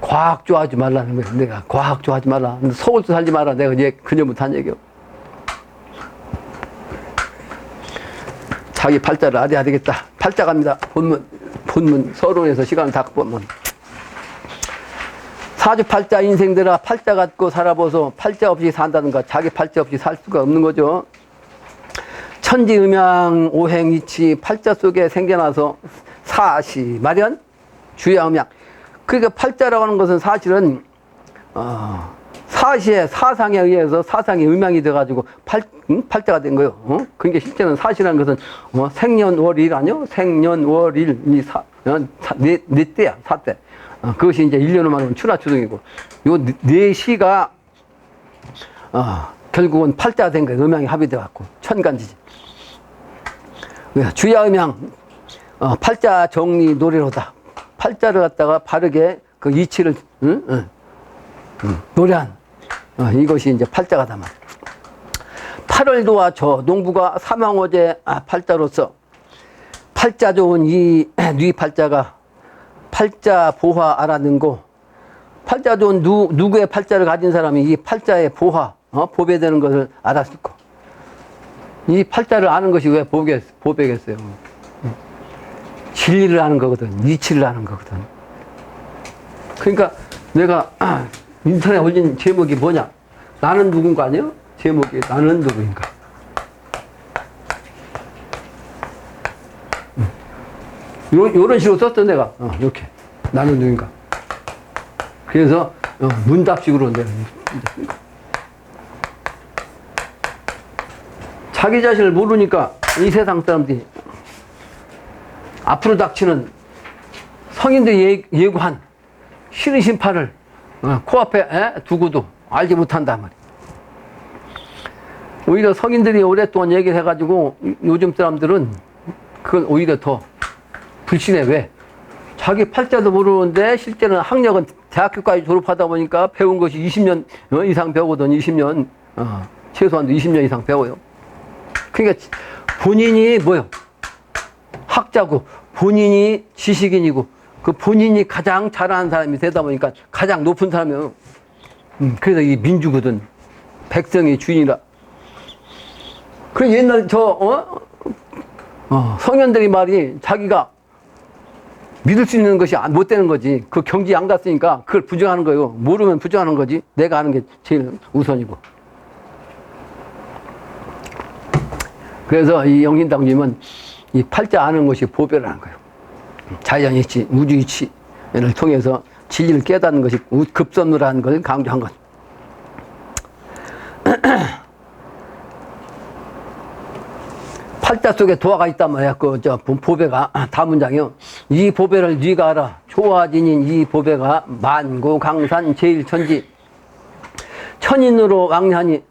과학 좋아하지 말라는 거야. 내가 과학 좋아하지 말라. 서울도 살지 마라. 내가 그전부터 한 얘기요. 자기 팔자를 알아야 되겠다. 팔자 갑니다. 본문 서론에서 시간을 다 보면. 사주팔자 인생들아 팔자 갖고 살아보소. 팔자 없이 산다든가 자기 팔자 없이 살 수가 없는 거죠. 천지음양 오행이치 팔자 속에 생겨나서 사시 마련 주야음양. 그러니까 팔자라고 하는 것은 사실은 사시의 사상에 의해서 사상이 음양이 돼가지고 팔자가 된 거예요. 그러니까 실제는 사시라는 것은 생년월일 아니요? 생년월일 이 네 때야, 사때. 그것이 이제 1년을 말하면 추나추동이고 요 네 시가 결국은 팔자가 된 거예요. 음양이 합의돼 갖고 천간지지. 주야음양 팔자 정리 노래로다. 팔자를 갖다가 바르게 그 이치를 노래한 이것이 이제 팔자가 담아. 8월 도와 저 농부가 사망어제 팔자로서 팔자 좋은 이 뉘 팔자가 팔자 보화 알아는고 팔자 좋은 누구의 팔자를 가진 사람이 이 팔자의 보화 보배되는 것을 알았을 거. 이 팔자를 아는 것이 왜 보배겠어요? 진리를 아는 거거든. 이치를 아는 거거든. 그러니까 내가 인터넷에 올린 제목이 뭐냐? 나는 누군가 아니요? 제목이 나는 누구인가. 요런 식으로 썼어, 내가. 이렇게. 나는 누구인가. 그래서, 문답식으로 내가. 자기 자신을 모르니까 이 세상 사람들이 앞으로 닥치는 성인들이 예고한 신의 심판을 코앞에 두고도 알지 못한단 말이야. 오히려 성인들이 오랫동안 얘기를 해가지고 요즘 사람들은 그건 오히려 더 불신해. 왜? 자기 팔자도 모르는데 실제는 학력은 대학교까지 졸업하다 보니까 배운 것이 20년 이상 배우거든. 20년 최소한도 20년 이상 배워요. 그러니까 본인이 뭐요? 학자고 본인이 지식인이고 그 본인이 가장 잘하는 사람이 되다 보니까 가장 높은 사람이에요. 그래서 이 민주거든. 백성의 주인이라. 그 옛날 성현들이 말이 자기가 믿을 수 있는 것이 못 되는 거지. 그 경지에 안 갔으니까 그걸 부정하는 거예요. 모르면 부정하는 거지. 내가 아는 게 제일 우선이고. 그래서 이 영신당님은 이 팔자 아는 것이 보배라는 거예요. 자연이치, 우주이치를 통해서 진리를 깨닫는 것이 급선무라는 것을 강조한 것. 팔자 속에 도화가 있단 말이야. 보배가 다음 문장이요. 이 보배를 네가 알아. 조화진인 이 보배가 만고 강산 제일천지 천인으로 왕래하니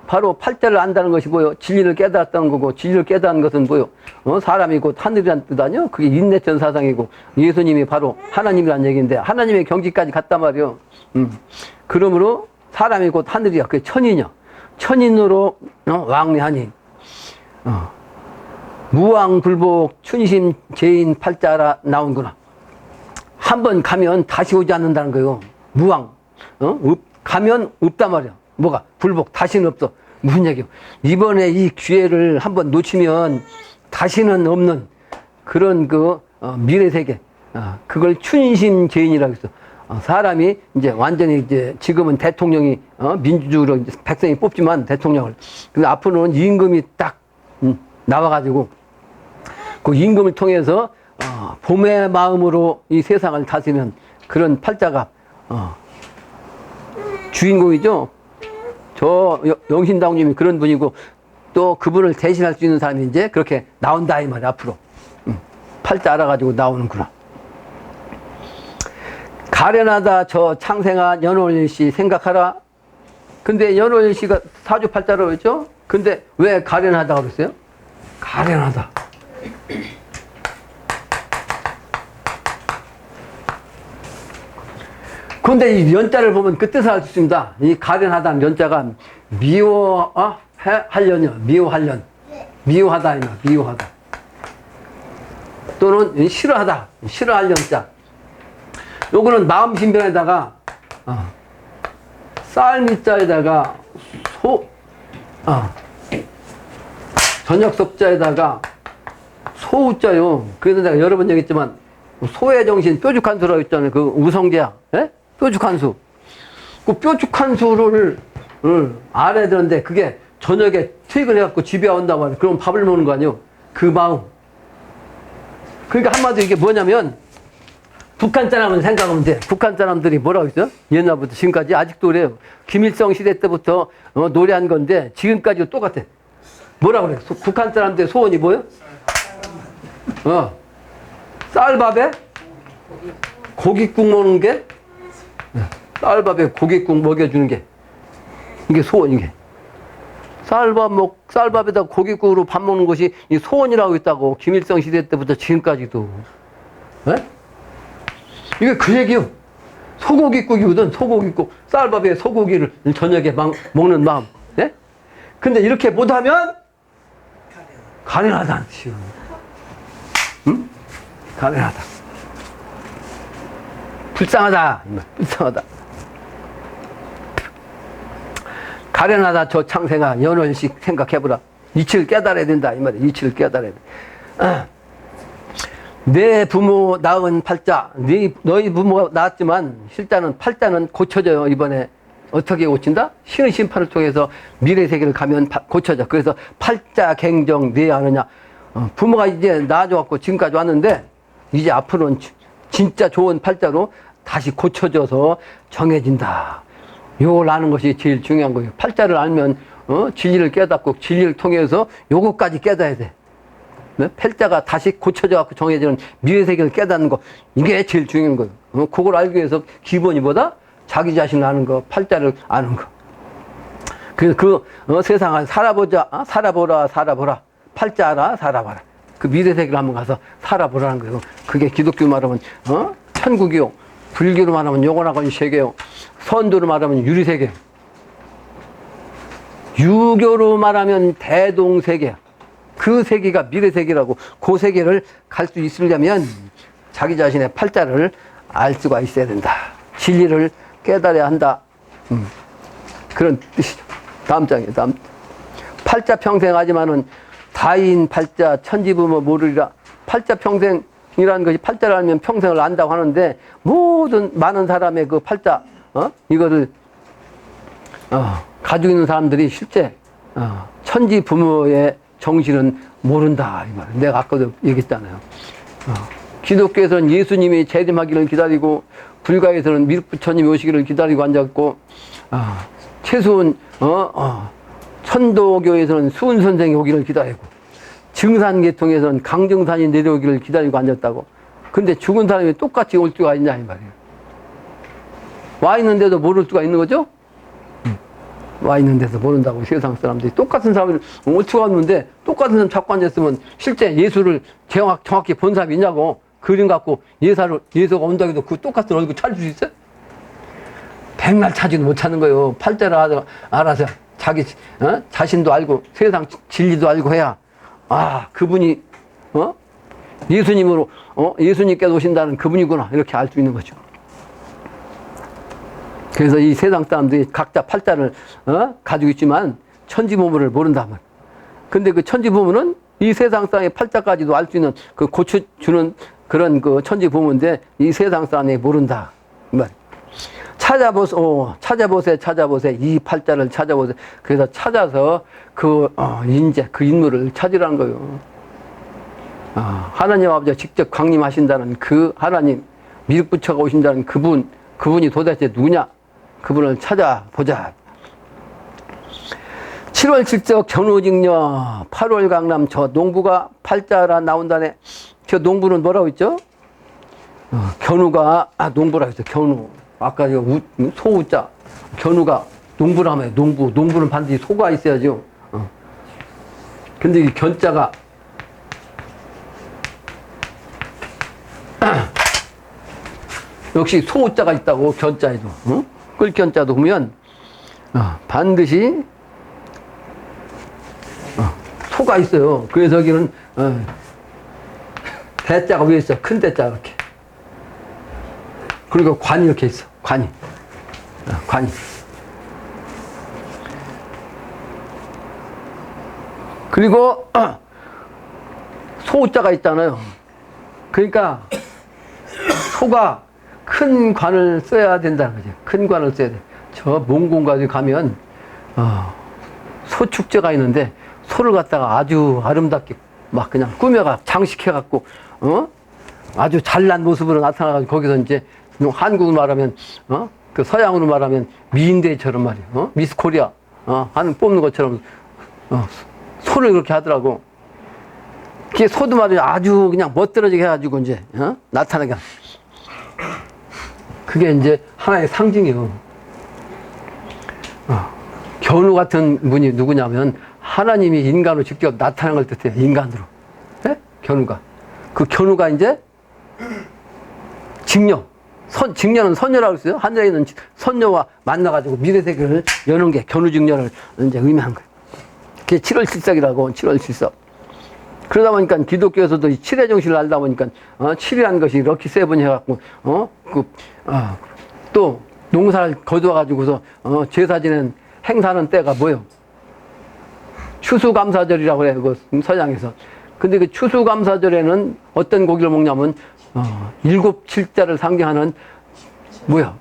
바로 팔자를 안다는 것이 뭐요? 진리를 깨달았다는 거고, 진리를 깨달은 것은 뭐요? 사람이 곧 하늘이란 뜻 아니요? 그게 인내천 사상이고, 예수님이 바로 하나님이란 얘기인데, 하나님의 경지까지 갔단 말이요. 그러므로 사람이 곧 하늘이야. 그게 천인이야. 천인으로 왕래하니, 무왕불복 춘심 제인 팔자라 나온구나. 한번 가면 다시 오지 않는다는 거예요. 무왕. 가면 없단 말이야. 뭐가? 불복. 다시는 없어. 무슨 얘기요? 이번에 이 기회를 한번 놓치면 다시는 없는 그런 미래 세계. 그걸 춘심 제인이라고 했어. 사람이 이제 완전히 이제 지금은 대통령이 민주주의로 백성이 뽑지만 대통령을. 근데 앞으로는 임금이 딱 나와가지고 그 임금을 통해서 봄의 마음으로 이 세상을 다스리는 그런 팔자가 주인공이죠. 저 영신당님이 그런 분이고 또 그분을 대신할 수 있는 사람이 이제 그렇게 나온다 이 말이야. 앞으로 팔자 알아가지고 나오는구나. 가련하다 저 창생아 연월일시 생각하라. 근데 연월일시가 사주팔자라고 했죠. 근데 왜 가련하다고 그랬어요? 가련하다. 근데 이 연자를 보면 그 뜻을 알 수 있습니다. 이 가련하다는 연자가 미워하려냐, 미워하련. 미워하다, 이마, 미워하다. 또는 싫어하다, 싫어할 연자. 요거는 마음 신변에다가, 쌀미자에다가, 저녁석자에다가, 소우자요. 그래서 내가 여러 번 얘기했지만, 소의 정신, 뾰족한 수라고 했잖아요. 그 우성재야. 예? 뾰족한 수. 그 뾰족한 수를 알아야 되는데, 그게 저녁에 퇴근해갖고 집에 온단 말이에요. 그럼 밥을 먹는 거 아니에요? 그 마음. 그러니까 한마디로 이게 뭐냐면, 북한 사람은 생각하면 돼. 북한 사람들이 뭐라고 했어요? 옛날부터 지금까지 아직도 그래요. 김일성 시대 때부터 노래한 건데, 지금까지도 똑같아. 뭐라고 그래? 북한 사람들의 소원이 뭐예요? 쌀밥에 고깃국 먹는 게, 쌀밥에 고깃국 먹여주는 게, 이게 소원이게. 쌀밥에다 고깃국으로 밥 먹는 것이 이 소원이라고 했다고, 김일성 시대 때부터 지금까지도. 네? 이게 그 얘기요. 소고기국이거든, 소고기국. 쌀밥에 소고기를 저녁에 먹는 마음. 네? 근데 이렇게 못하면, 가련하다는 뜻이요. 응? 가련하다. 불쌍하다. 불쌍하다. 가련하다 저 창생아 연월씩 생각해보라. 이치를 깨달아야 된다 이 말이야. 이치를 깨달아야 돼. 내 부모 낳은 팔자, 너희 부모가 낳았지만 실자는 팔자는 고쳐져요. 이번에 어떻게 고친다? 신의 심판을 통해서 미래 세계를 가면 고쳐져. 그래서 팔자 갱정 내 하느냐. 부모가 이제 낳아줘갖고 지금까지 왔는데 이제 앞으로는 진짜 좋은 팔자로 다시 고쳐져서 정해진다. 요걸 아는 것이 제일 중요한 거예요. 팔자를 알면 진리를 깨닫고 진리를 통해서 요거까지 깨닫야 돼. 네? 팔자가 다시 고쳐져갖고 정해지는 미래 세계를 깨닫는 거, 이게 제일 중요한 거예요. 그걸 알기 위해서 기본이 뭐다? 자기 자신을 아는 거, 팔자를 아는 거. 그래서 세상을 살아보자, 살아보라. 팔자 알아, 살아봐라. 그 미래 세계를 한번 가서 살아보라는 거예요. 그게 기독교 말하면 천국이요, 불교로 말하면 영원하건 세계요, 선도로 말하면 유리세계, 유교로 말하면 대동세계야. 그 세계가 미래 세계라고. 그 세계를 갈 수 있으려면 자기 자신의 팔자를 알 수가 있어야 된다. 진리를 깨달아야 한다. 그런 뜻이죠. 다음 장이에요. 다음. 팔자 평생 하지만은 다인 팔자 천지부모 모르리라. 팔자 평생이라는 것이, 팔자를 알면 평생을 안다고 하는데, 모든 많은 사람의 그 팔자 이거를 가지고 있는 사람들이 실제 천지부모의 정신은 모른다 이 말. 내가 아까도 얘기했잖아요. 기독교에서는 예수님이 재림하기를 기다리고, 불가에서는 미륵부처님이 오시기를 기다리고 앉았고, 최수은 천도교에서는 수은 선생이 오기를 기다리고, 증산계통에서는 강정산이 내려오기를 기다리고 앉았다고. 근데 죽은 사람이 똑같이 올 수가 있냐 이 말이에요. 와 있는데도 모를 수가 있는 거죠? 와 있는데도 모른다고. 세상 사람들이 똑같은 사람을 올 수가 없는데 똑같은 사람 잡고 앉았으면 실제 예수를 정확히 본 사람이 있냐고. 그림 갖고 예수가 온다고 해도 그 똑같은 얼굴 찾을 수 있어요? 백날 찾지도 못 찾는 거예요. 팔자를 알아서 자기 자신도 알고 세상 진리도 알고 해야, 그분이 예수님으로 예수님께서 오신다는 그분이구나, 이렇게 알 수 있는 거죠. 그래서 이 세상 사람들이 각자 팔자를 가지고 있지만 천지보물을 모른다면, 근데 그 천지보물은 이 세상 사람의 팔자까지도 알 수 있는 그 고쳐주는 그런 그 천지보물인데, 이 세상 사람이 모른다 찾아보세. 이 팔자를 찾아보세. 그래서 찾아서 그 인물을 찾으라는 거예요. 하나님 아버지가 직접 강림하신다는 그 하나님, 미륵부처가 오신다는 그분이 도대체 누구냐? 그분을 찾아보자. 7월 7적 견우직녀, 8월 강남 저 농부가 팔자라 나온다네. 저 농부는 뭐라고 했죠? 견우가 농부라고 했죠. 견우. 아까 소우자, 견우가 농부라며. 농부는 반드시 소가 있어야죠. 근데 이 견자가 역시 소우자가 있다고. 견자에도 끌견자도 보면 반드시 소가 있어요. 그래서 여기는 대자가 위에 있어. 큰 대자 이렇게. 그리고 관이 이렇게 있어. 관이. 그리고 소자가 있잖아요. 그러니까 소가 큰 관을 써야 된다는 거죠. 큰 관을 써야 돼. 저 몽골까지 가면 소축제가 있는데, 소를 갖다가 아주 아름답게 막 그냥 꾸며가 장식해갖고 아주 잘난 모습으로 나타나가지고, 거기서 이제 한국으로 말하면 그 서양으로 말하면 미인대처럼 말이에요. 미스 코리아 하는 뽑는 것처럼 소를 그렇게 하더라고. 그게 소도 말이야 아주 그냥 멋들어지게 해가지고 이제 나타나게. 그게 이제 하나의 상징이에요. 견우 같은 분이 누구냐면 하나님이 인간으로 직접 나타난 걸 뜻해요. 인간으로. 네? 견우가. 그 견우가 이제 직녀. 직녀는 선녀라고 했어요. 하늘에 있는 선녀와 만나가지고 미래 세계를 여는 게 견우직녀를 이제 의미한 거예요. 그게 7월 7석이라고. 7월 7석. 그러다 보니까 기독교에서도 이 7의 정신을 알다 보니까 7이라는 것이 럭키 세븐이 해갖고 또 농사를 거두어가지고서 제사 지낸 행사하는 때가 뭐예요? 추수감사절이라고 해요. 그 서양에서. 근데 그 추수감사절에는 어떤 고기를 먹냐면 7, 7자를 상징하는 뭐야?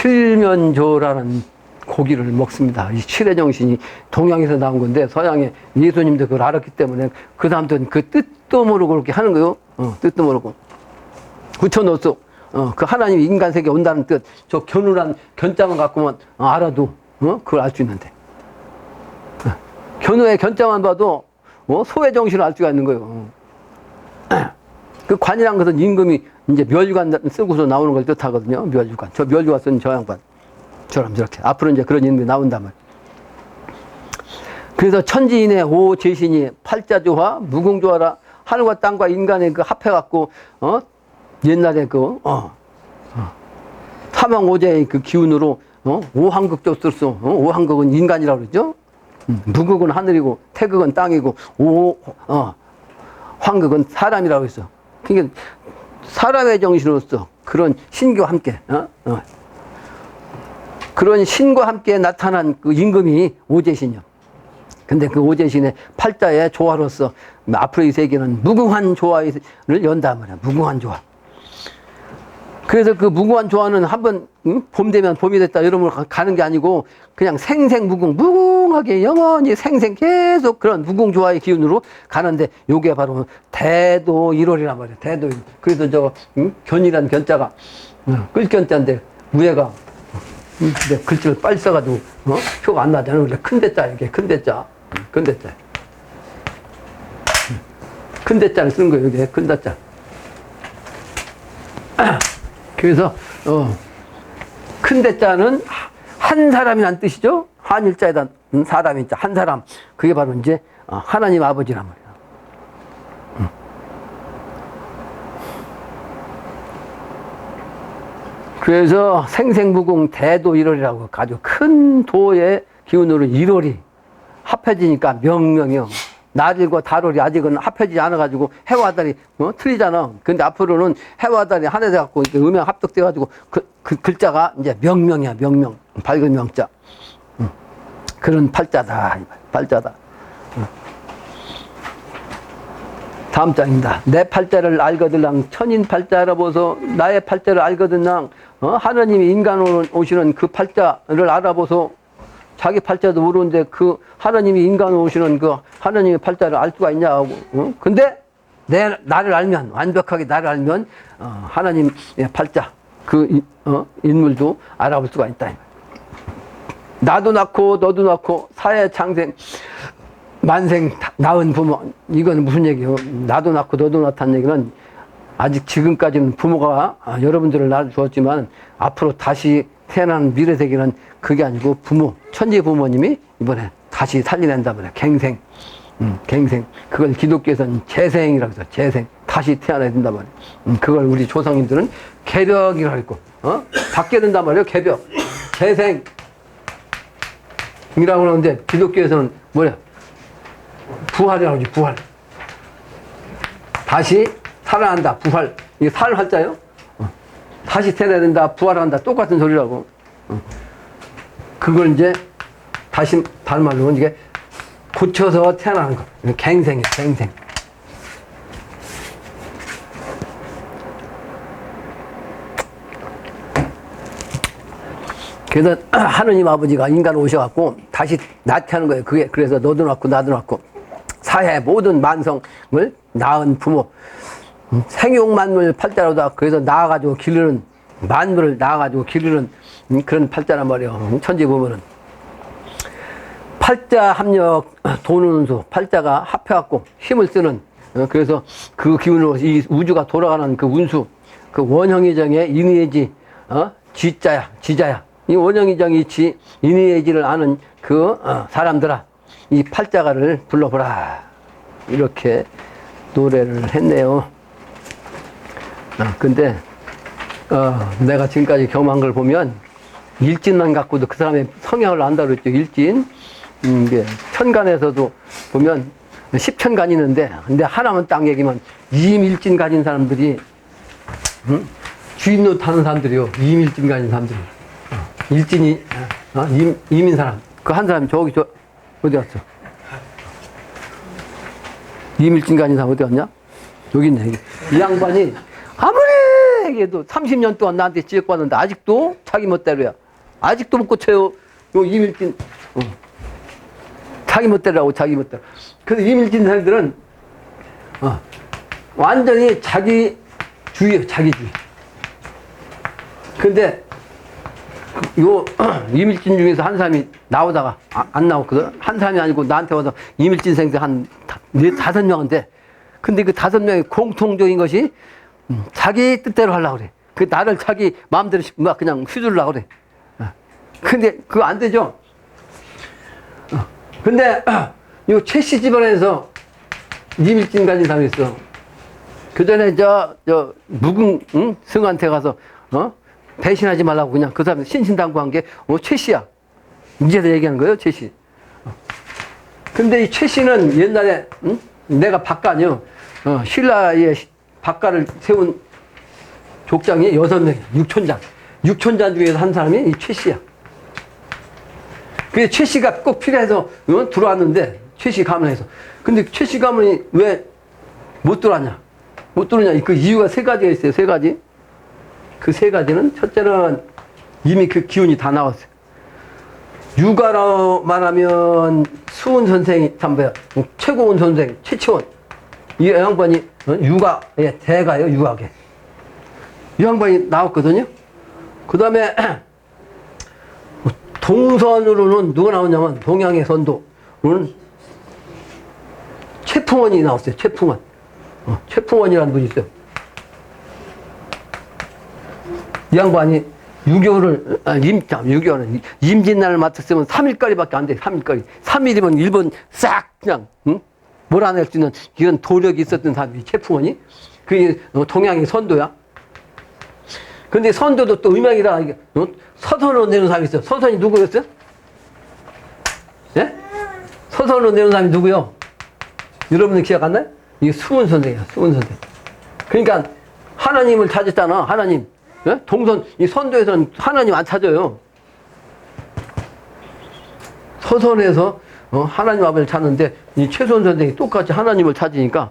칠면조라는 고기를 먹습니다. 이 칠의 정신이 동양에서 나온 건데 서양의 예수님도 그걸 알았기 때문에 그 사람들은 그 뜻도 모르고 그렇게 하는 거요. 뜻도 모르고 붙여놓았어. 그 하나님이 인간 세계에 온다는 뜻, 저 견우란 견자만 갖고만 알아도 그걸 알 수 있는데 견우의 견자만 봐도 소의 정신을 알 수가 있는 거예요. 그 관이란 것은 임금이 이제 멸류관 쓰고서 나오는 걸 뜻하거든요. 멸류관. 저 멸류관 쓴 저 양반. 저럼 저렇게. 앞으로 이제 그런 임금이 나온단 말이에요. 그래서 천지인의 오제신이 팔자조화, 무궁조화라 하늘과 땅과 인간의 그 합해갖고, 옛날에 삼왕오제의 그 기운으로, 오한극조 쓸수, 오한극은 인간이라고 그러죠? 무극은 하늘이고, 태극은 땅이고, 황극은 사람이라고 했어. 그러니까 사람의 정신으로서 그런 신과 함께, 그런 신과 함께 나타난 그 임금이 오제신이요. 근데 그 오제신의 팔자의 조화로서 앞으로 이 세계는 무궁한 조화를 연단 말이야. 무궁한 조화. 그래서 그 무궁한 조화는 한번 봄 되면 봄이 됐다 이러면 가는 게 아니고 그냥 생생무궁 무궁하게 영원히 생생 계속 그런 무궁조화의 기운으로 가는데 요게 바로 대도일월이란 말이야. 대도일. 그래서 저 견이란 견자가 끌견자인데 위에가 근데 글씨를 빨리 써가지고 표가 안 나잖아. 원래 큰 대자 이게 큰 대자 큰 대자 큰 대자를 쓰는 거예요. 이게 큰 대자. 그래서 큰 대자는 한 사람이란 뜻이죠. 한일자에다 사람이 있자 한 사람. 그게 바로 이제 하나님 아버지란 말이에요. 그래서 생생무궁 대도일월이라고 아주 큰 도의 기운으로 일월이 합해지니까 명명이요. 날일과 달월이 아직은 합해지지 않아가지고 해와 달이 틀리잖아. 근데 앞으로는 해와 달이 하나 돼갖고 음양 합독돼가지고 그 글자가 이제 명명이야. 명명. 밝은 명자. 그런 팔자다. 팔자다. 다음 장입니다. 내 팔자를 알거들랑 천인 팔자라 보소. 나의 팔자를 알거든랑 하나님이 인간으로 오시는 그 팔자를 알아보소. 자기 팔자도 모르는데 그 하나님이 인간으로 오시는 그 하나님의 팔자를 알 수가 있냐고. 근데 나를 알면 완벽하게 나를 알면 하나님의 팔자 그 인물도 알아볼 수가 있다. 나도 낳고 너도 낳고 사회 창생 만생 낳은 부모. 이건 무슨 얘기예요? 나도 낳고 너도 낳다는 얘기는 아직 지금까지는 부모가 여러분들을 낳아주었지만 앞으로 다시 태어나는 미래 세계는 그게 아니고 부모, 천지 부모님이 이번에 다시 살려낸단 말이야. 갱생. 갱생. 그걸 기독교에서는 재생이라고 해서 재생. 다시 태어나야 된단 말이야. 그걸 우리 조상님들은 개벽이라고 했고, 받게 된단 말이에요. 개벽. 재생. 이라고 하는데 기독교에서는 뭐야? 부활이라고 하지, 부활. 다시 살아난다, 부활. 이게 살 활자요? 다시 태어나야 된다, 부활한다. 똑같은 소리라고. 그걸 이제 다시 다른 말로 이게 고쳐서 태어나는 거. 갱생이에요, 갱생. 그래서 하느님 아버지가 인간을 오셔갖고 다시 낳게 하는 거예요. 그게 그래서 너도 낳고 나도 낳고 사회 모든 만성을 낳은 부모. 생육만물 팔자로다. 그래서 낳아가지고 기르는 만물을 낳아가지고 기르는 그런 팔자란 말이에요. 천지 보면은 팔자 합력 도는 운수. 팔자가 합해갖고 힘을 쓰는. 그래서 그 기운으로 이 우주가 돌아가는 그 운수. 그 원형의정의 인의지 지자야 지자야. 이 원형의정이 인의지를 아는 그 사람들아 이 팔자가를 불러보라. 이렇게 노래를 했네요. 근데 내가 지금까지 경험한 걸 보면 일진만 갖고도 그 사람의 성향을 안다고 그랬죠. 일진. 이게 천간에서도 보면 10천간이 있는데 근데 하나만 딱 얘기면 이임일진 가진 사람들이 주인 노릇하는 사람들이요. 이임일진 가진 사람들이. 일진이 이민 사람. 그 한 사람이 저기 어디 갔어? 이임일진 가진 사람 어디 갔냐? 여기 있네. 여기. 이 양반이 아무리 얘기해도 30년 동안 나한테 지적받았는데 아직도 자기 멋대로야. 아직도 못 고쳐요. 요 이밀진, 자기 멋대로라고, 자기 멋대로. 그래서 이밀진 사람들은, 완전히 자기주의예요, 자기주의. 근데, 요, 이밀진 중에서 한 사람이 나오다가, 안 나왔거든? 한 사람이 아니고 나한테 와서 이밀진 생들 한 5명인데, 근데 그 5명의 공통적인 것이, 자기 뜻대로 하려고 그래. 그 나를 자기 마음대로 막 그냥 휘두르려고 그래. 근데 그거 안 되죠? 근데, 요 최씨 집안에서 이밀진 가진 사람이 있어. 그 전에 묵은, 승한테 가서, 배신하지 말라고 그냥 그 사람 신신당부한 게, 최씨야. 이제도 얘기하는 거예요, 최씨. 근데 이 최씨는 옛날에, 내가 박가냐, 신라의 박가를 세운 족장이 6명, 6촌장. 6촌장 중에서 한 사람이 이 최씨야. 그래서 최씨가 꼭 필요해서 들어왔는데, 최씨 가문에서. 근데 최씨 가문이 왜 못 들어왔냐? 못 들어오냐? 그 이유가 3가지가 있어요, 3가지. 그 3가지는, 첫째는 이미 그 기운이 다 나왔어요. 육아로 말하면 수은 선생이, 최고원 선생, 최치원. 이 양반이 육아의 대가요, 육아계. 이 양반이 나왔거든요. 그 다음에, 동선으로는 누가 나오냐면, 동양의 선도로는 최풍원이 나왔어요, 최풍원. 최풍원이라는 분이 있어요. 이 양반이 유교는 임진날을 맞췄으면 3일거리밖에 안 돼, 3일거리. 3일이면 일본 싹 그냥, 몰아낼 수 있는 이런 도력이 있었던 사람이 최풍원이. 그게 동양의 선도야. 근데 선도도 또 음양이라, 서선으로 내는 사람이 있어요. 서선이 누구였어요? 예? 서선으로 내는 사람이 누구요? 여러분들 기억 안 나요? 이게 수은 선생이야, 수은 선생. 그러니까 하나님을 찾았잖아, 하나님. 예? 동선, 이 선도에서는 하나님 안 찾아요. 서선에서 하나님 앞을 찾는데 이 최소원 선생이 똑같이 하나님을 찾으니까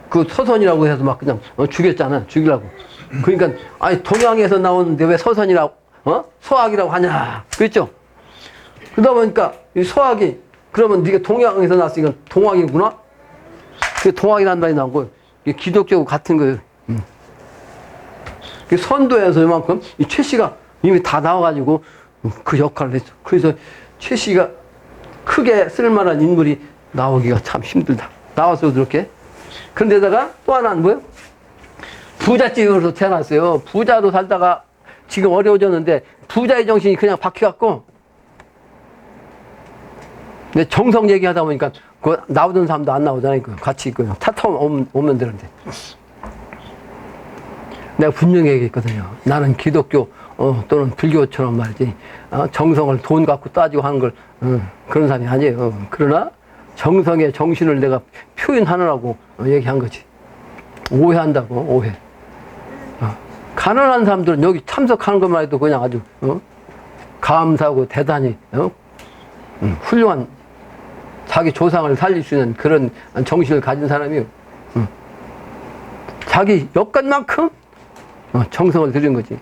그 서선이라고 해서 막 그냥 죽였잖아, 죽이려고. 그러니까 아니 동양에서 나오는데 왜 서선이라고, 서학이라고 하냐, 그랬죠? 그러다 보니까 이 서학이, 그러면 네가 동양에서 나왔으니까 동학이구나? 그 동학이라는 말이 나온 거예요. 이게 기독교하고 같은 거예요. 그 선도에서 이만큼 이 최씨가 이미 다 나와가지고 그 역할을 했죠. 그래서 최씨가 크게 쓸만한 인물이 나오기가 참 힘들다. 나와서 그렇게. 그런데다가 또 하나는 뭐예요? 부잣집으로 태어났어요. 부자로 살다가 지금 어려워졌는데 부자의 정신이 그냥 박혀갖고, 근데 정성 얘기하다 보니까 그 나오던 사람도 안 나오잖아요. 같이 타타 오면 되는데. 내가 분명히 얘기했거든요. 나는 기독교 또는 불교처럼 말이지, 정성을 돈 갖고 따지고 하는 걸 그런 사람이 아니에요. 그러나 정성의 정신을 내가 표현하느라고 얘기한 거지. 오해한다고, 오해. 가난한 사람들은 여기 참석하는 것만 해도 그냥 아주 감사하고 대단히 훌륭한 자기 조상을 살릴 수 있는 그런 정신을 가진 사람이요. 자기 여건만큼 정성을 들인 거지.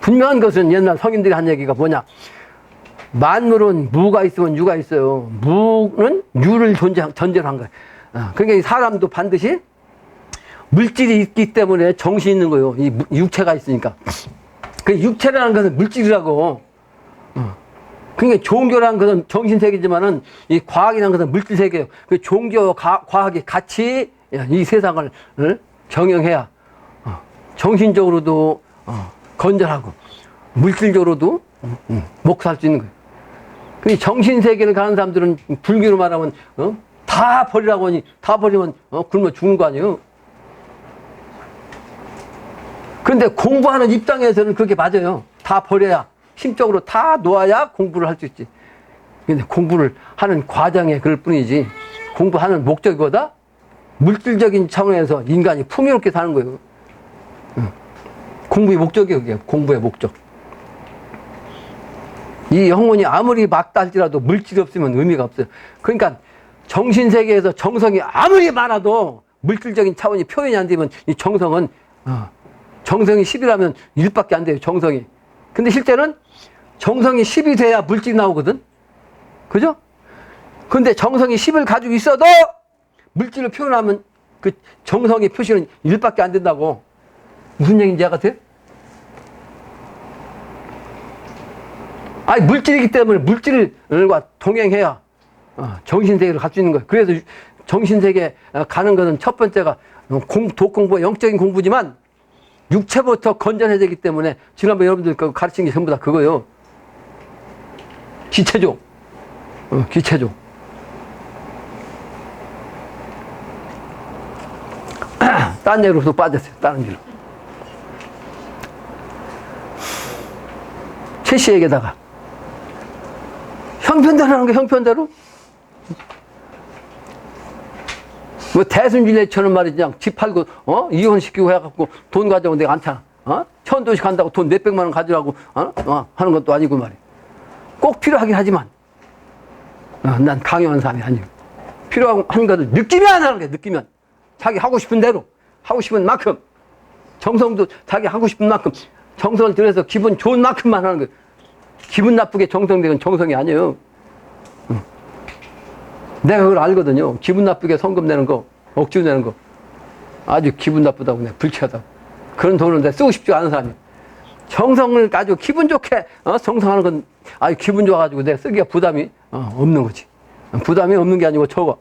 분명한 것은 옛날 성인들이 한 얘기가 뭐냐. 만물은 무가 있으면 유가 있어요. 무는 유를 전제로 한 거예요. 그러니까 이 사람도 반드시 물질이 있기 때문에 정신이 있는 거예요. 이 육체가 있으니까. 그 육체라는 것은 물질이라고. 그러니까 종교라는 것은 정신세계지만은 이 과학이라는 것은 물질세계예요. 그 종교와 과학이 같이 이 세상을 경영해야 정신적으로도 건전하고 물질적으로도 먹고 살 수 있는 거예요. 그 정신세계를 가는 사람들은 불교로 말하면 다 버리라고 하니 다 버리면 굶어 죽는 거 아니에요. 근데 공부하는 입장에서는 그게 맞아요. 다 버려야, 심적으로 다 놓아야 공부를 할 수 있지. 근데 공부를 하는 과정에 그럴 뿐이지, 공부하는 목적보다 물질적인 차원에서 인간이 풍요롭게 사는 거예요. 공부의 목적이 그게 공부의 목적. 이 영혼이 아무리 막다 할지라도 물질이 없으면 의미가 없어요. 그러니까 정신세계에서 정성이 아무리 많아도 물질적인 차원이 표현이 안 되면 이 정성은 정성이 10이라면 1밖에 안 돼요, 정성이. 근데 실제는 정성이 10이 돼야 물질이 나오거든? 그죠? 근데 정성이 10을 가지고 있어도 물질을 표현하면 그 정성의 표시는 1밖에 안 된다고. 무슨 얘기인지 이해가 돼? 아니, 물질이기 때문에 물질과 동행해야 정신세계를 갈 수 있는 거예요. 그래서 정신세계 가는 것은 첫 번째가 독공부, 영적인 공부지만 육체부터 건전해지기 때문에 지난번에 여러분들 가르친 게 전부 다 그거예요. 기체조. 기체조. 딴 얘기로 또 빠졌어요. 다른 길로. 최 씨에게다가 형편대로 하는 거 형편대로? 뭐 대순진례처럼 말이지 그냥 집 팔고 이혼시키고 해갖고 돈 가져오면 내가 않잖아. 천도씩 한다고 돈 몇백만 원 가지라고 하는 것도 아니고 말이야. 꼭 필요하긴 하지만 난 강요하는 사람이 아니고 필요한 것을 느끼면 하는 거야. 느끼면 자기 하고 싶은 대로 하고 싶은 만큼 정성도 자기 하고 싶은 만큼 정성을 들여서 기분 좋은 만큼만 하는 거야. 기분 나쁘게 정성되건 정성이 아니에요. 내가 그걸 알거든요. 기분 나쁘게 성금 내는 거, 억지로 내는 거. 아주 기분 나쁘다고, 내가 불쾌하다고. 그런 돈을 내가 쓰고 싶지 않은 사람이에요. 정성을 가지고 기분 좋게, 정성하는 건 아주 기분 좋아가지고 내가 쓰기가 부담이, 없는 거지. 부담이 없는 게 아니고 적어.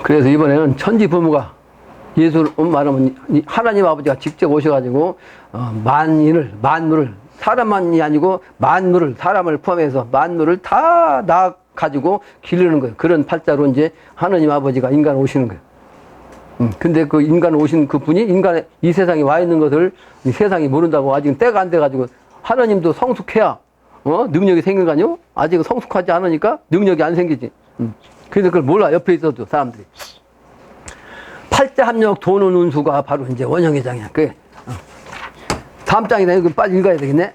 그래서 이번에는 천지 부모가 예수를 말하면 하나님 아버지가 직접 오셔가지고 만물을 사람만이 아니고 만물을 사람을 포함해서 만물을 다 가지고 기르는 거예요. 그런 팔자로 이제 하나님 아버지가 인간 오시는 거예요. 근데 그 인간 오신 그 분이 인간의 이 세상에 와 있는 것을 이 세상이 모른다고 아직 때가 안 돼가지고 하나님도 성숙해야 능력이 생긴 거 아니요? 아직 성숙하지 않으니까 능력이 안 생기지. 그래서 그걸 몰라 옆에 있어도 사람들이. 팔자 합력 도는 운수가 바로 이제 원형회장이야. 그게 다음 장이다. 이거 빨리 읽어야 되겠네.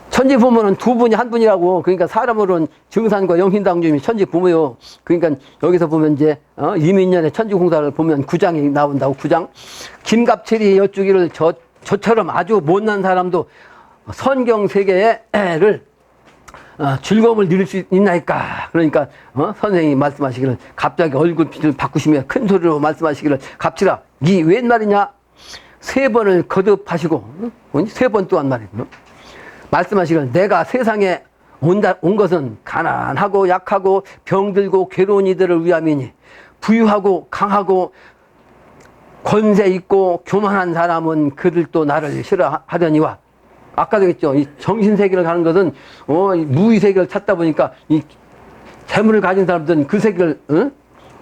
천지 부모는 두 분이 한 분이라고. 그러니까 사람으로는 증산과 영신당주임이 천지 부모요. 그러니까 여기서 보면 이제 이민년의 천지공사를 보면 9장이 나온다고. 9장. 김갑칠이 여쭈기를 저처럼 아주 못난 사람도 선경 세계를 즐거움을 누릴 수 있나이까. 그러니까 선생님이 말씀하시기를 갑자기 얼굴빛을 바꾸시며 큰 소리로 말씀하시기를 갑칠아 니 웬 말이냐. 3번을 거듭하시고 3번 또한 말이고 말씀하시기를 내가 세상에 온 것은 가난하고 약하고 병들고 괴로운 이들을 위함이니 부유하고 강하고 권세 있고 교만한 사람은 그들도 나를 싫어하려니와. 아까도 했죠. 이 정신세계를 가는 것은, 무의세계를 찾다 보니까, 이 재물을 가진 사람들은 그 세계를,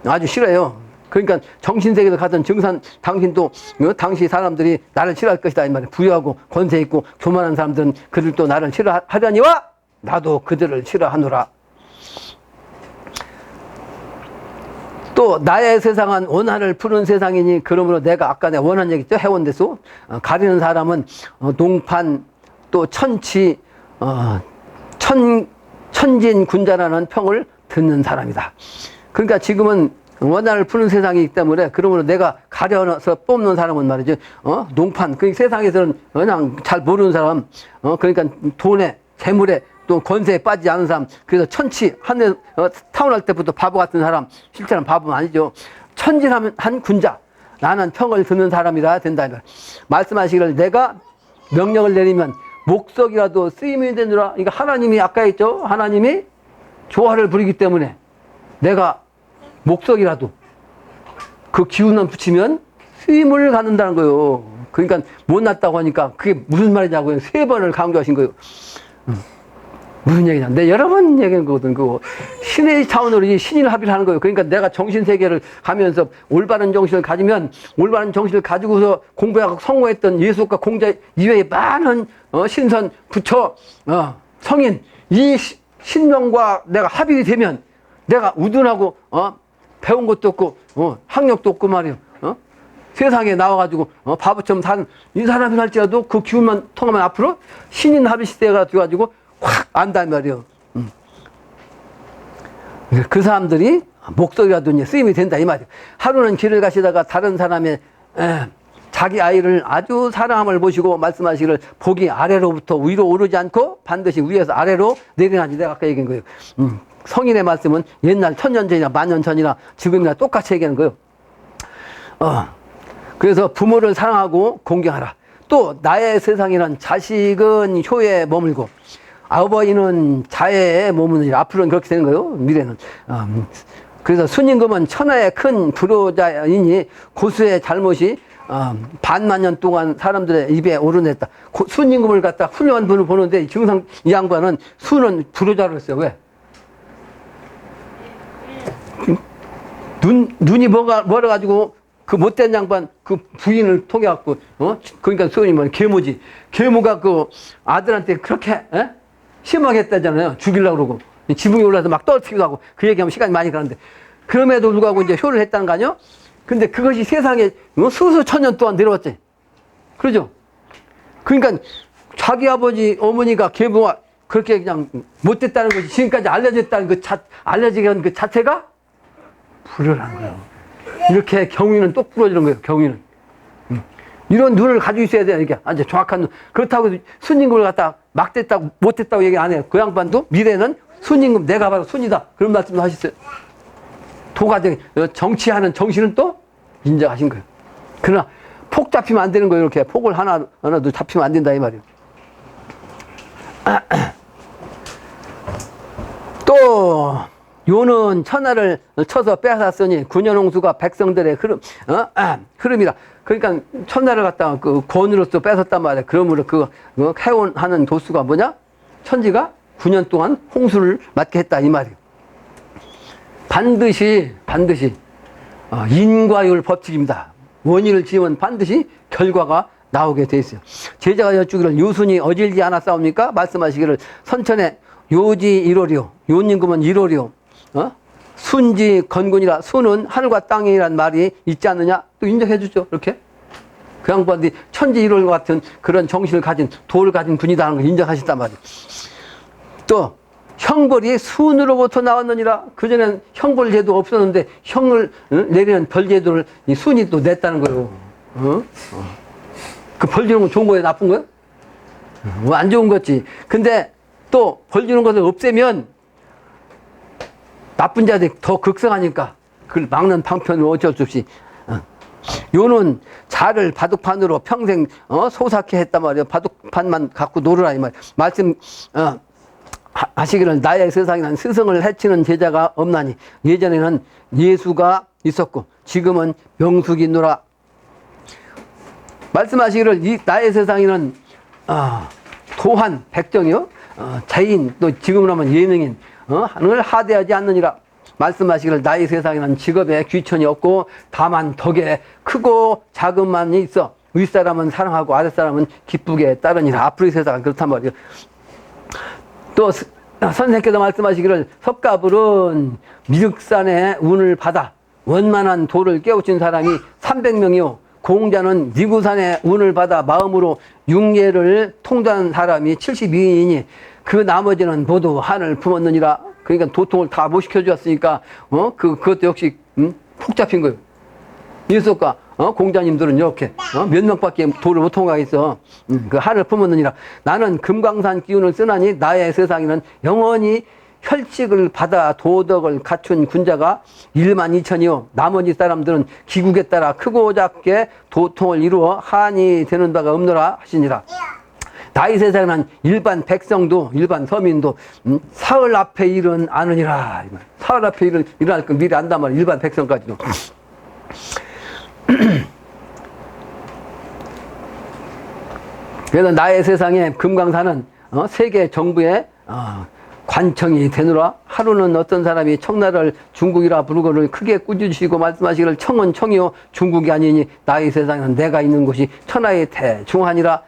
아주 싫어해요. 그러니까 정신세계를 가던 증산, 당신도, 당시 사람들이 나를 싫어할 것이다. 이 말이에요. 부유하고 권세 있고 교만한 사람들은 그들도 나를 싫어하려니와 나도 그들을 싫어하노라. 또 나의 세상은 원한을 푸는 세상이니 그러므로 내가 아까 내가 원한 얘기 있죠. 해원대수. 가리는 사람은 농판, 또 천치, 천진군자라는 평을 듣는 사람이다. 그러니까 지금은 원한을 푸는 세상이기 때문에 그러므로 내가 가려서 뽑는 사람은 말이죠. 농판. 그 세상에서는 그냥 잘 모르는 사람, 그러니까 돈에, 재물에, 또 권세에 빠지지 않은 사람. 그래서 천치, 타운할 때부터 바보 같은 사람, 실제는 바보는 아니죠. 천진한 군자. 나는 평을 듣는 사람이라 된다. 말씀하시기를 내가 명령을 내리면 목석이라도 쓰임이 되느라. 그러니까 하나님이 아까 했죠. 하나님이 조화를 부리기 때문에 내가 목석이라도 그 기운만 붙이면 쓰임을 갖는다는 거예요. 그러니까 못났다고 하니까 그게 무슨 말이냐고요. 3번을 강조하신 거예요. 무슨 얘기냐. 내 여러 번 얘기한 거거든. 그거 신의 차원으로 이 신일 합의를 하는 거예요. 그러니까 내가 정신세계를 가면서 올바른 정신을 가지면 올바른 정신을 가지고서 공부하고 성공했던 예수과 공자 이외에 많은 신선, 부처, 성인 이 신명과 내가 합의가 되면 내가 우둔하고 배운 것도 없고 학력도 없고 말이에요. 세상에 나와가지고 바보처럼 사는 이 사람이 할지라도 그 기운만 통하면 앞으로 신인 합의 시대가 돼가지고 확 안단 말이요. 그 사람들이 목소리라도 쓰임이 된다 이 말이에요. 하루는 길을 가시다가 다른 사람의 자기 아이를 아주 사랑함을 보시고 말씀하시기를 복이 아래로부터 위로 오르지 않고 반드시 위에서 아래로 내려가지. 내가 아까 얘기한 거예요. 성인의 말씀은 옛날 1000년 전이나 10,000년 전이나 지금이나 똑같이 얘기하는 거예요. 그래서 부모를 사랑하고 공경하라. 또 나의 세상에는 자식은 효에 머물고 아버지는 자애에 머무느니라. 앞으로는 그렇게 되는 거예요. 미래는. 그래서 순임금은 천하의 큰 불효자이니 고수의 잘못이 반만년 동안 사람들의 입에 오르냈다. 순임금을 갖다 훌륭한 분을 보는데 증상 이 양반은 수는 불효자로 했어요. 왜? 눈이 멀어가지고 그 못된 양반 그 부인을 통해 갖고 그러니까 소위 말하면 계모지. 계모가 그 아들한테 그렇게 심하게 했다잖아요. 죽이려고 그러고 지붕에 올라서 막 떨어뜨리기도 하고 그 얘기하면 시간이 많이 가는데 그럼에도 불구하고 이제 효를 했다는 거 아니요? 근데 그것이 세상에 수수 천년 동안 내려왔지. 그러죠? 그러니까 자기 아버지 어머니가 계모가 그렇게 그냥 못됐다는 것이 지금까지 알려졌다는 알려지게 그 자체가 불효라는 거예요. 이렇게 경위는 똑 부러지는 거예요. 경위는. 이런 눈을 가지고 있어야 돼요. 이게 아주 정확한 눈. 그렇다고 순임금을 갖다 막 됐다고 못 됐다고 얘기 안 해요. 그 양반도 미래는 순임금 내가 바로 순이다. 그런 말씀도 하셨어요. 도가정 정치하는 정신은 또 인정하신 거예요. 그러나 폭 잡히면 안 되는 거예요. 이렇게 폭을 하나도 잡히면 안 된다 이 말이에요. 또 요는 천하를 쳐서 빼앗았으니 군현홍수가 백성들의 흐름이라. 그러니까 천하를 갖다가 그 권으로서 뺏었단 말이야. 그러므로 그 해온하는 도수가 뭐냐? 천지가 9년 동안 홍수를 맞게 했다 이 말이에요. 반드시 인과율 법칙입니다. 원인을 지으면 반드시 결과가 나오게 돼 있어요. 제자가 여쭈기를 요순이 어질지 않았사옵니까? 말씀하시기를 선천에 요지 1월이요 요님금은 1월이요 순지 건군이라. 순은 하늘과 땅이란 말이 있지 않느냐? 또 인정해 주죠. 이렇게 그 양반들이 천지 1월 같은 그런 정신을 가진 도를 가진 분이다 하는 걸 인정하셨단 말이에요. 또 형벌이 순으로부터 나왔느니라. 그전엔 형벌 제도 없었는데 형을 내리는 벌 제도를 이 순이 또 냈다는 거예요. 그 벌 주는 건 좋은 거예요? 나쁜 거예요? 안 좋은 거지. 근데 또 벌 주는 것을 없애면 나쁜 자들이 더 극성하니까 그걸 막는 방편으로 어쩔 수 없이 요는 자를 바둑판으로 평생 소삭해 했단 말이에요. 바둑판만 갖고 놀으라 이 말. 말씀 하시기를 나의 세상에는 스승을 해치는 제자가 없나니 예전에는 예수가 있었고 지금은 명숙이 있노라. 말씀하시기를 이 나의 세상에는 도한 백정이요 자인 또 지금은 하면 예능인 을 하대하지 않느니라. 말씀하시기를 나의 세상에는 직업에 귀천이 없고 다만 덕에 크고 작음만이 있어 윗사람은 사랑하고 아랫사람은 기쁘게 따르니라. 앞으로의 세상은 그렇단 말이에요. 또 선생님께서 말씀하시기를 석가불은 미륵산의 운을 받아 원만한 도를 깨우친 사람이 300명이요 공자는 니구산의 운을 받아 마음으로 육예를 통달한 사람이 72인이니 그 나머지는 모두 한을 품었느니라. 그러니까 도통을 다 못 시켜주었으니까 그것도 역시 폭 잡힌 거예요. 예수과 공자님들은 이렇게 몇 명밖에 도를 못 통과했어. 그 한을 품었느니라. 나는 금강산 기운을 쓰나니 나의 세상에는 영원히 혈칙을 받아 도덕을 갖춘 군자가 12,000이요 나머지 사람들은 기국에 따라 크고 작게 도통을 이루어 한이 되는 바가 없노라 하시니라. 나의 세상에는 일반 백성도 일반 서민도 사흘 앞에 일은 아느니라. 사흘 앞에 일은 일어날 건 미리 안단 말이야. 일반 백성까지도. 그래서 나의 세상에 금강산은 세계 정부의 관청이 되느라. 하루는 어떤 사람이 청나라를 중국이라 부르고를 크게 꾸짖으시고 말씀하시기를 청은 청이요 중국이 아니니 나의 세상에는 내가 있는 곳이 천하의 대중하니라.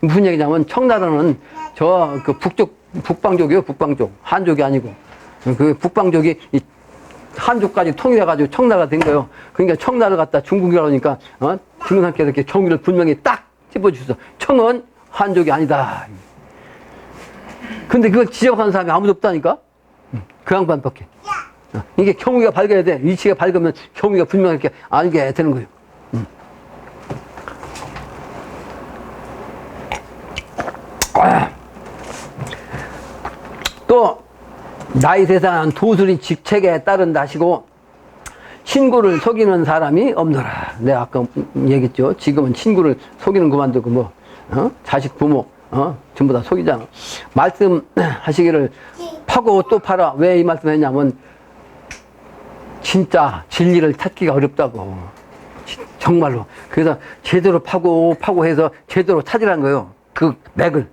무슨 얘기냐면 청나라는 저 그 북방족이요 북방족 한족이 아니고 그 북방족이 이 한족까지 통일해가지고 청나라가 된 거예요. 그러니까 청나라를 갖다 중국이라고 하니까 증상께서 이렇게 정의를 분명히 딱 짚어주셔서 청은 한족이 아니다. 근데 그걸 지적하는 사람이 아무도 없다니까? 그 양반밖에. 이게 경위가 밝아야 돼. 위치가 밝으면 경위가 분명하게 알게 되는 거예요. 또 나이 세상은 도술이 직책에 따른다 하시고 친구를 속이는 사람이 없노라. 내가 아까 얘기했죠. 지금은 친구를 속이는 그만두고 뭐 자식 부모 전부 다 속이잖아. 말씀하시기를 파고 또 팔아. 왜 이 말씀 했냐면 진짜 진리를 찾기가 어렵다고. 정말로. 그래서 제대로 파고 해서 제대로 찾으라는 거예요. 그 맥을.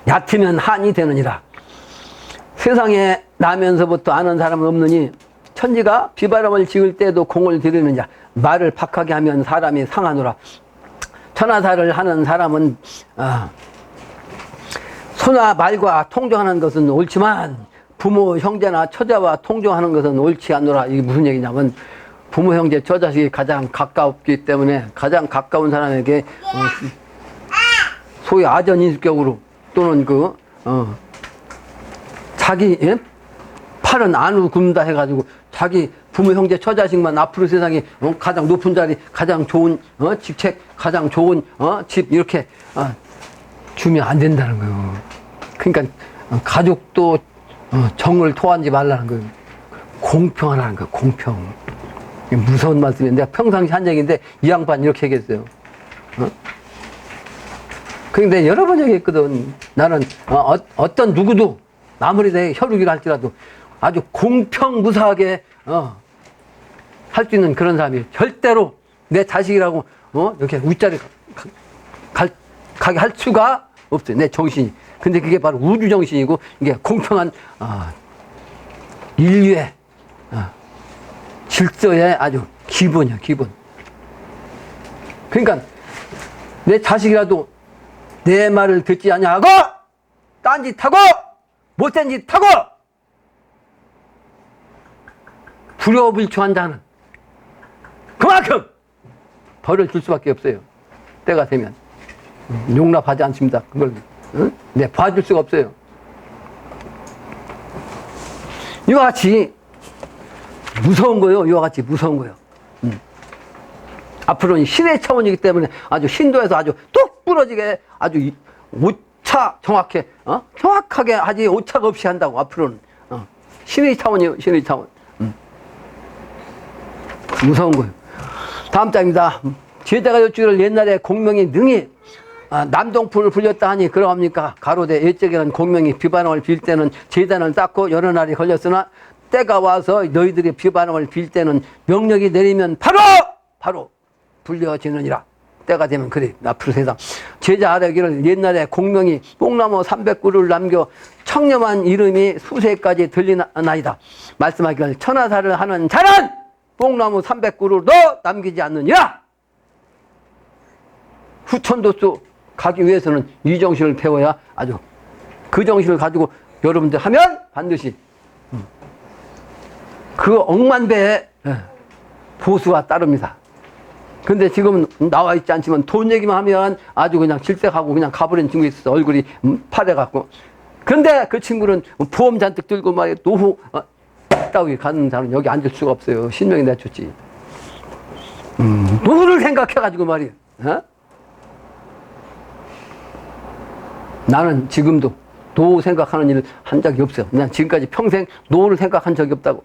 얕으면 한이 되느니라. 세상에 나면서부터 아는 사람은 없느니 천지가 비바람을 지을 때도 공을 들이는 자. 말을 박하게 하면 사람이 상하노라. 천하사를 하는 사람은 소나 말과 통정하는 것은 옳지만 부모 형제나 처자와 통정하는 것은 옳지 않노라. 이게 무슨 얘기냐면 부모 형제 처자식이 가장 가깝기 때문에 가장 가까운 사람에게 소위 아전인수격으로 또는 자기 팔은 안으로 굽는다 해가지고 자기 부모 형제 처자식만 앞으로 세상에 가장 높은 자리, 가장 좋은 직책, 가장 좋은 집 이렇게 주면 안 된다는 거예요. 그러니까 가족도 정을 토하지 말라는 거예요. 공평하라는 거예요. 공평. 무서운 말씀인데 내가 평상시 한 얘기인데 이 양반 이렇게 얘기했어요. 그런데 여러 번 얘기했거든. 나는 어떤 누구도 아무리 내 혈육이라 할지라도 아주 공평무사하게 할 수 있는 그런 사람이 절대로 내 자식이라고 이렇게 윗자리 가게 할 수가 없어요. 내 정신이. 근데 그게 바로 우주 정신이고 이게 공평한 인류의 질서의 아주 기본이야, 기본. 그러니까 내 자식이라도 내 말을 듣지 아니하고 딴짓하고 못된 짓하고 불효불초한 자는 그만큼 벌을 줄 수밖에 없어요. 때가 되면 용납하지 않습니다. 그걸 네, 봐줄 수가 없어요. 이와 같이 무서운 거예요. 이와 같이 무서운 거예요. 앞으로는 신의 차원이기 때문에 아주 신도에서 아주 뚝 부러지게 아주 오차 정확해, 정확하게 하지 오차가 없이 한다고. 앞으로는 신의 차원이에요. 신의 차원. 무서운 거예요. 다음 장입니다. 제자가 여쭈기를 옛날에 공명이 능히 남동풀을 불렸다 하니 그러합니까? 가로되 옛적에는 공명이 비바람을 빌 때는 제단을 쌓고 여러 날이 걸렸으나 때가 와서 너희들이 비바람을 빌 때는 명령이 내리면 바로 불려지느니라. 때가 되면 그래. 앞으로 세상 제자 아래기를 옛날에 공명이 뽕나무 300그루를 남겨 청렴한 이름이 수세까지 들리나이다. 말씀하기를 천하사를 하는 자는 뽕나무 300그루도 남기지 않느니라. 후천도수 가기 위해서는 이 정신을 배워야 아주 그 정신을 가지고 여러분들 하면 반드시 그 억만배의 보수가 따릅니다. 근데 지금은 나와 있지 않지만 돈 얘기만 하면 아주 그냥 질색하고 그냥 가버린 친구 있어서 얼굴이 파래갖고. 근데 그 친구는 보험 잔뜩 들고 말이야 노후 따위 가는 사람은 여기 앉을 수가 없어요. 신명이 내줬지. 노후를 생각해가지고 말이야. 나는 지금도 노후 생각하는 일을 한 적이 없어요. 난 지금까지 평생 노후를 생각한 적이 없다고.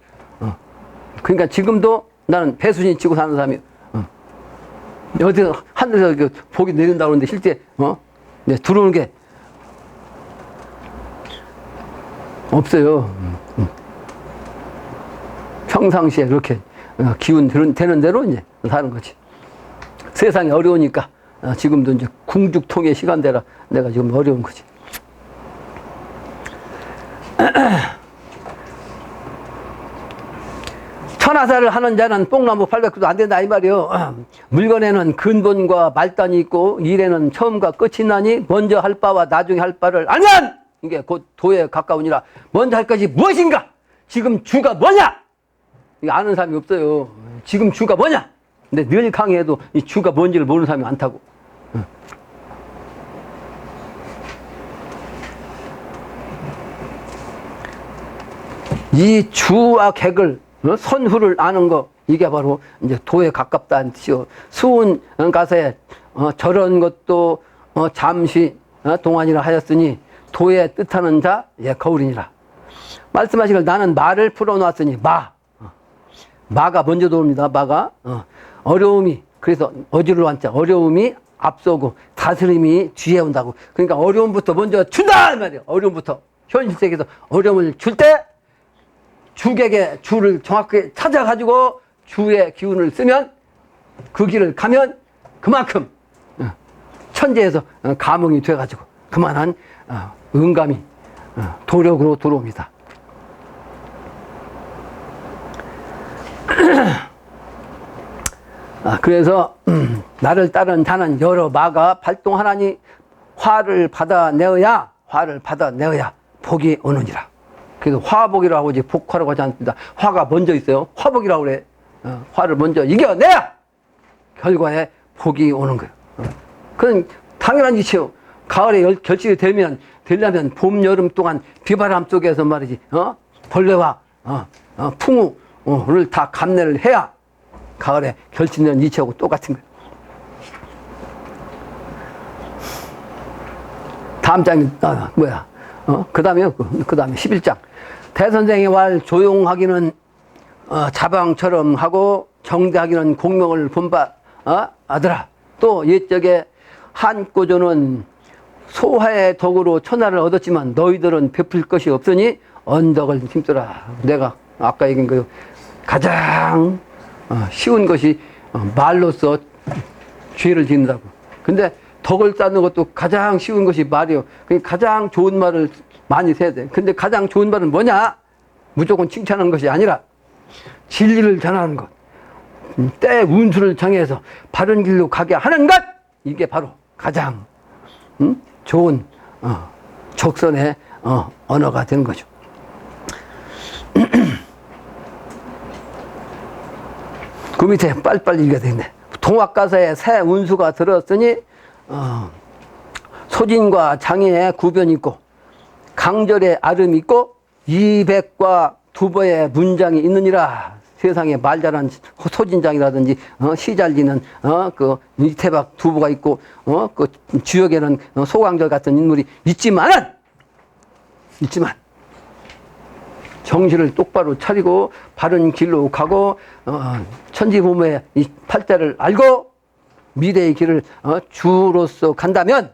그러니까 지금도 나는 배수진 치고 사는 사람이에요. 어디 하늘에서 복이 내린다고 그러는데 실제 네, 들어오는 게 없어요. 평상시에 그렇게 기운 되는 대로 이제 사는 거지. 세상이 어려우니까 지금도 이제 궁죽통의 시간대라 내가 지금 어려운 거지. 천하사를 하는 자는 뽕나무 800그루도 안 된다 이 말이요. 물건에는 근본과 말단이 있고 일에는 처음과 끝이 나니 먼저 할 바와 나중에 할 바를 알면 이게 곧 도에 가까우니라. 먼저 할 것이 무엇인가? 지금 주가 뭐냐? 이거 아는 사람이 없어요. 지금 주가 뭐냐? 근데 늘 강의해도 이 주가 뭔지를 모르는 사람이 많다고. 이 주와 객을 선후를 아는 거 이게 바로 이제 도에 가깝다는 뜻이요. 수은 가사에 저런 것도 잠시 동안이라 하였으니 도에 뜻하는 자 예 거울이니라. 말씀하시길 나는 말을 풀어놨으니 마가 먼저 들어옵니다. 마가 어려움이 그래서 어지러운 한자 어려움이 앞서고 다스림이 뒤에 온다고. 그러니까 어려움부터 먼저 준다 이 말이에요. 어려움부터 현실 세계에서 어려움을 줄 때 주객의 주를 정확하게 찾아가지고 주의 기운을 쓰면 그 길을 가면 그만큼 천재에서 감흥이 돼가지고 그만한 응감이 도력으로 들어옵니다. 그래서 나를 따른 자는 여러 마가 발동하나니 화를 받아내어야 복이 오느니라. 그래서 화복이라고 하지 복화라고 하지 않습니다. 화가 먼저 있어요. 화복이라고 그래. 화를 먼저 이겨내야 결과에 복이 오는 거예요. 그건 당연한 이치요. 가을에 결실이 되려면 봄, 여름 동안 비바람 속에서 말이지, 벌레와, 풍우를 다 감내를 해야 가을에 결실된 이치하고 똑같은 거예요. 다음 장이, 그 다음에 11장. 대선생의 말 조용하기는 자방처럼 하고 정대하기는 공명을 본바 아들아. 또 옛적에 한꼬조는 소화의 덕으로 천하를 얻었지만 너희들은 베풀 것이 없으니 언덕을 힘쓰라. 내가 아까 얘기한 그 가장 쉬운 것이 말로써 죄를 짓는다고. 근데 덕을 쌓는 것도 가장 쉬운 것이 말이요. 그러니까 가장 좋은 말을 많이 써야 돼. 근데 가장 좋은 말은 뭐냐? 무조건 칭찬하는 것이 아니라 진리를 전하는 것. 때 운수를 정해서 바른 길로 가게 하는 것. 이게 바로 가장 좋은 적선의 언어가 되는 거죠. 그 밑에 빨리빨리 읽어야 되겠네. 동학가사에 새 운수가 들었으니 소진과 장애의 구변이 있고 강절의 아름이 있고 이백과 두보의 문장이 있느니라. 세상에 말 잘하는 소진장이라든지 시잘지는 이태박 두보가 있고 그 지역에는 소강절 같은 인물이 있지만 정신을 똑바로 차리고 바른 길로 가고 천지부모의 이 팔자를 알고 미래의 길을 주로서 간다면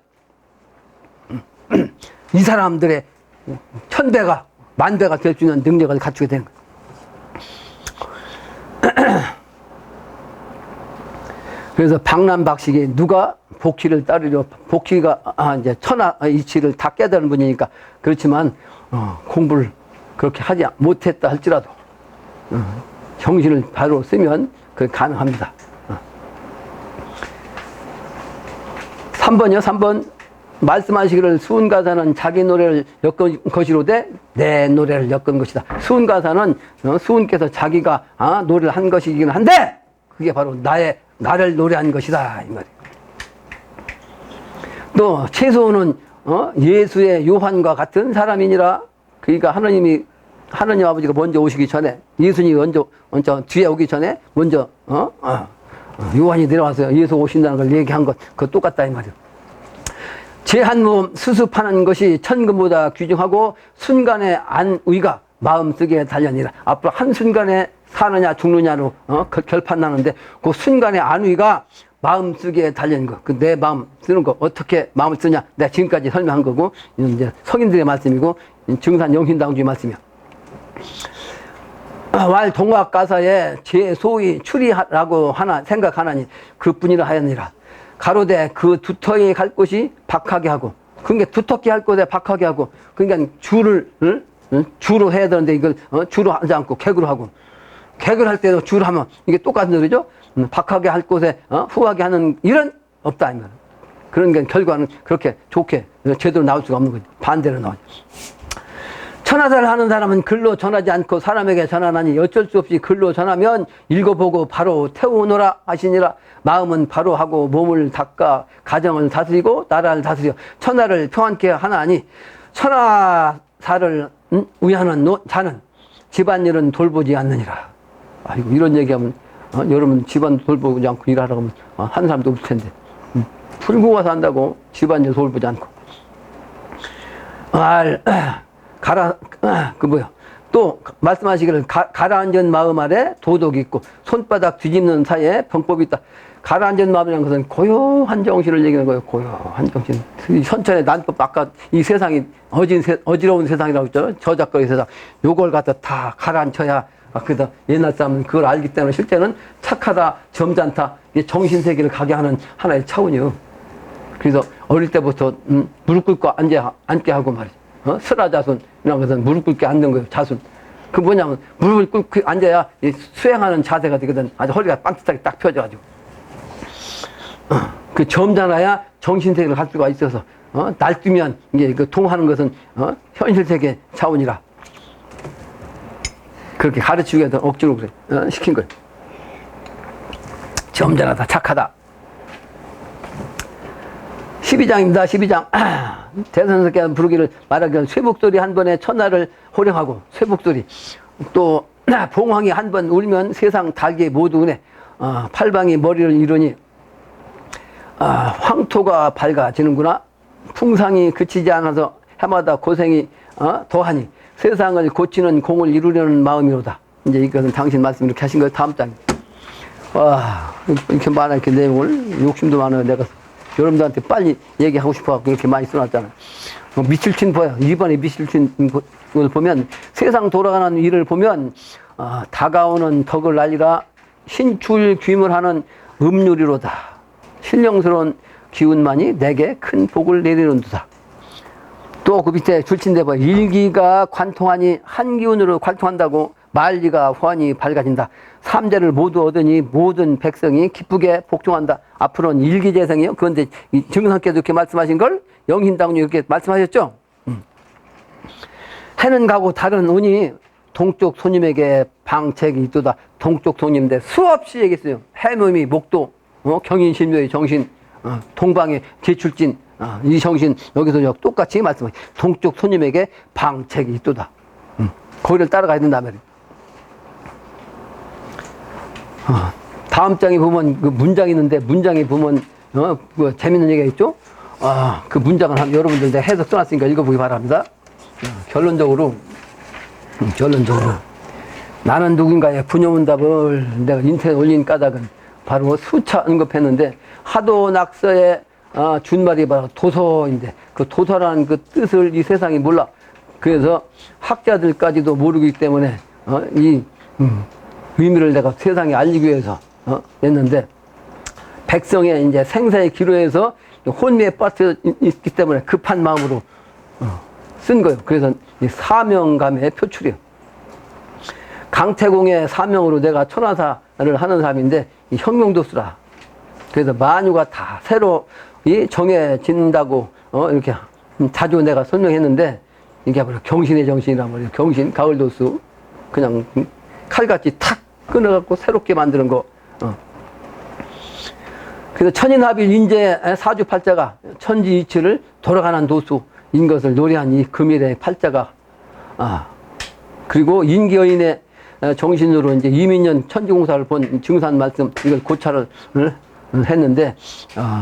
이 사람들의 천배가 만배가 될 수 있는 능력을 갖추게 되는 거예요. 그래서 박람박식이 누가 복희를 따르려 복희가 이제 천하 이치를 다 깨달은 분이니까 그렇지만 공부를 그렇게 하지 못했다 할지라도 정신을 바로 쓰면 그게 가능합니다. 3번이요. 3번 말씀하시기를 수은가사는 자기 노래를 엮은 것이로되 내 노래를 엮은 것이다. 수은가사는 수은께서 자기가 노래를 한 것이긴 한데 그게 바로 나를 노래한 것이다 이 말이에요. 또 최소는 예수의 요한과 같은 사람이니라. 그러니까 하나님 아버지가 먼저 오시기 전에 예수님이 먼저 뒤에 오기 전에 먼저 요한이 내려와서 예수 오신다는 걸 얘기한 것 그거 똑같다 이 말이에요. 제 한 몸 수습하는 것이 천금보다 귀중하고 순간의 안위가 마음속에 달려니라. 앞으로 한순간에 사느냐 죽느냐로 결판나는데 그 순간의 안위가 마음속에 달려있는 거. 그 내 마음 쓰는 거 어떻게 마음을 쓰냐 내가 지금까지 설명한 거고 이제 성인들의 말씀이고 증산 영신당주의 말씀이야. 왈 동학가사에 제 소위 추리라고 생각하나니 그뿐이라 하였느니라. 가로되 그 두터이 갈 곳이 박하게 하고 그러니까 두텁게 할 곳에 박하게 하고 그러니까 주로 해야 되는데 이걸 주로 하지 않고 객으로 하고 객을 할 때도 주로 하면 이게 똑같은 소리죠. 박하게 할 곳에 후하게 하는 일은 없다 이 말이에요. 그러니까 결과는 그렇게 좋게 제대로 나올 수가 없는 거죠. 반대로 나오죠. 천하사를 하는 사람은 글로 전하지 않고 사람에게 전하나니 어쩔 수 없이 글로 전하면 읽어보고 바로 태우노라 하시니라. 마음은 바로 하고 몸을 닦아 가정을 다스리고 나라를 다스려 천하를 평안케 하나니 천하사를 위하는 자는 집안일은 돌보지 않느니라. 아이고, 이런 얘기하면, 여러분 집안 돌보지 않고 일하라고 하면, 한 사람도 없을 텐데. 풀고 가서 한다고 집안일 돌보지 않고. 또 말씀하시기를 가라앉은 마음 아래 도덕이 있고 손바닥 뒤집는 사이에 병법이 있다. 가라앉은 마음이라는 것은 고요한 정신을 얘기하는 거예요. 고요한 정신. 현천의 난법, 아까 이 세상이 어지러운 세상이라고 했잖아요. 저작거리 세상. 요걸 갖다 다 가라앉혀야, 그다 옛날 사람은 그걸 알기 때문에 실제는 착하다, 점잖다, 이게 정신세계를 가게 하는 하나의 차원이요. 그래서 어릴 때부터 무릎 꿇고 앉게 하고 말이죠. 슬라자순이라는 것은 무릎 꿇게 앉는 거예요. 자순. 그 뭐냐면 무릎을 꿇고 앉아야 수행하는 자세가 되거든. 아주 허리가 빵긋하게 딱 펴져가지고. 그 점잖아야 정신세계를 갈 수가 있어서, 날뛰면 이게 그 통하는 것은, 현실세계 차원이라. 그렇게 가르치기 위해서 억지로 그래, 시킨 거예요. 점잖하다, 착하다. 12장입니다. 12장. 대선생께서 부르기를 말하기를 쇠복소리 한 번에 천하를 호령하고, 쇠복소리. 또 봉황이 한 번 울면 세상 달게 모두 우네. 팔방이 머리를 이루니 황토가 밝아지는구나. 풍상이 그치지 않아서 해마다 고생이 더하니 세상을 고치는 공을 이루려는 마음이로다. 이제 이것은 당신 말씀 이렇게 하신 거예요. 다음 장. 와, 이렇게 많아, 이렇게 내용을. 욕심도 많아요. 내가 여러분들한테 빨리 얘기하고 싶어갖고 이렇게 많이 써놨잖아요. 미칠친 보여. 이번에 미칠친을 보면 세상 돌아가는 일을 보면, 다가오는 덕을 날리라 신출 귀물 하는 음유리로다. 신령스러운 기운만이 내게 큰 복을 내리는도다. 또 그 밑에 줄친데 봐. 일기가 관통하니 한 기운으로 관통한다고 말리가 후한이 밝아진다. 삼재를 모두 얻으니 모든 백성이 기쁘게 복종한다. 앞으로는 일기재생이요. 그런데 증상께도 이렇게 말씀하신 걸 영신당류 이렇게 말씀하셨죠. 해는 가고 달은 오니 동쪽 손님에게 방책이 있도다. 동쪽 손님인데 수없이 얘기했어요. 해묘미, 목도, 경인신묘의 정신, 동방의 제출진, 이 정신 여기서 똑같이 말씀하세요. 동쪽 손님에게 방책이 있도다. 거기를 따라가야 된다 말이에요. 다음 장에 보면 그 문장이 있는데 문장에 보면 그 재밌는 얘기가 있죠. 그 문장을 여러분들 내가 해석 써놨으니까 읽어보기 바랍니다. 결론적으로 나는 누군가의 분여문답을 내가 인터넷에 올린 까닭은 바로 수차 언급했는데 하도 낙서에 준 말이 바로 도서인데 그 도서라는 그 뜻을 이 세상이 몰라. 그래서 학자들까지도 모르기 때문에 이 의미를 내가 세상에 알리기 위해서 냈는데 백성의 이제 생사의 기로에서 혼미에 빠져 있기 때문에 급한 마음으로 쓴 거예요. 그래서 이 사명감의 표출이에요. 강태공의 사명으로 내가 천하사를 하는 사람인데 이 혁명도수라. 그래서 만유가 다 새로 정해진다고 이렇게 자주 내가 설명했는데 이게 바로 경신의 정신이란 말이에요. 경신, 가을도수. 그냥 칼같이 탁 끊어갖고 새롭게 만드는 거. 그래서 천인합일 인재 사주팔자가 천지이치를 돌아가는 도수인 것을 노래한 이 금일의 팔자가, 그리고 인기여인의 정신으로 이제 이민년 천지공사를 본 증산 말씀, 이걸 고찰을 했는데,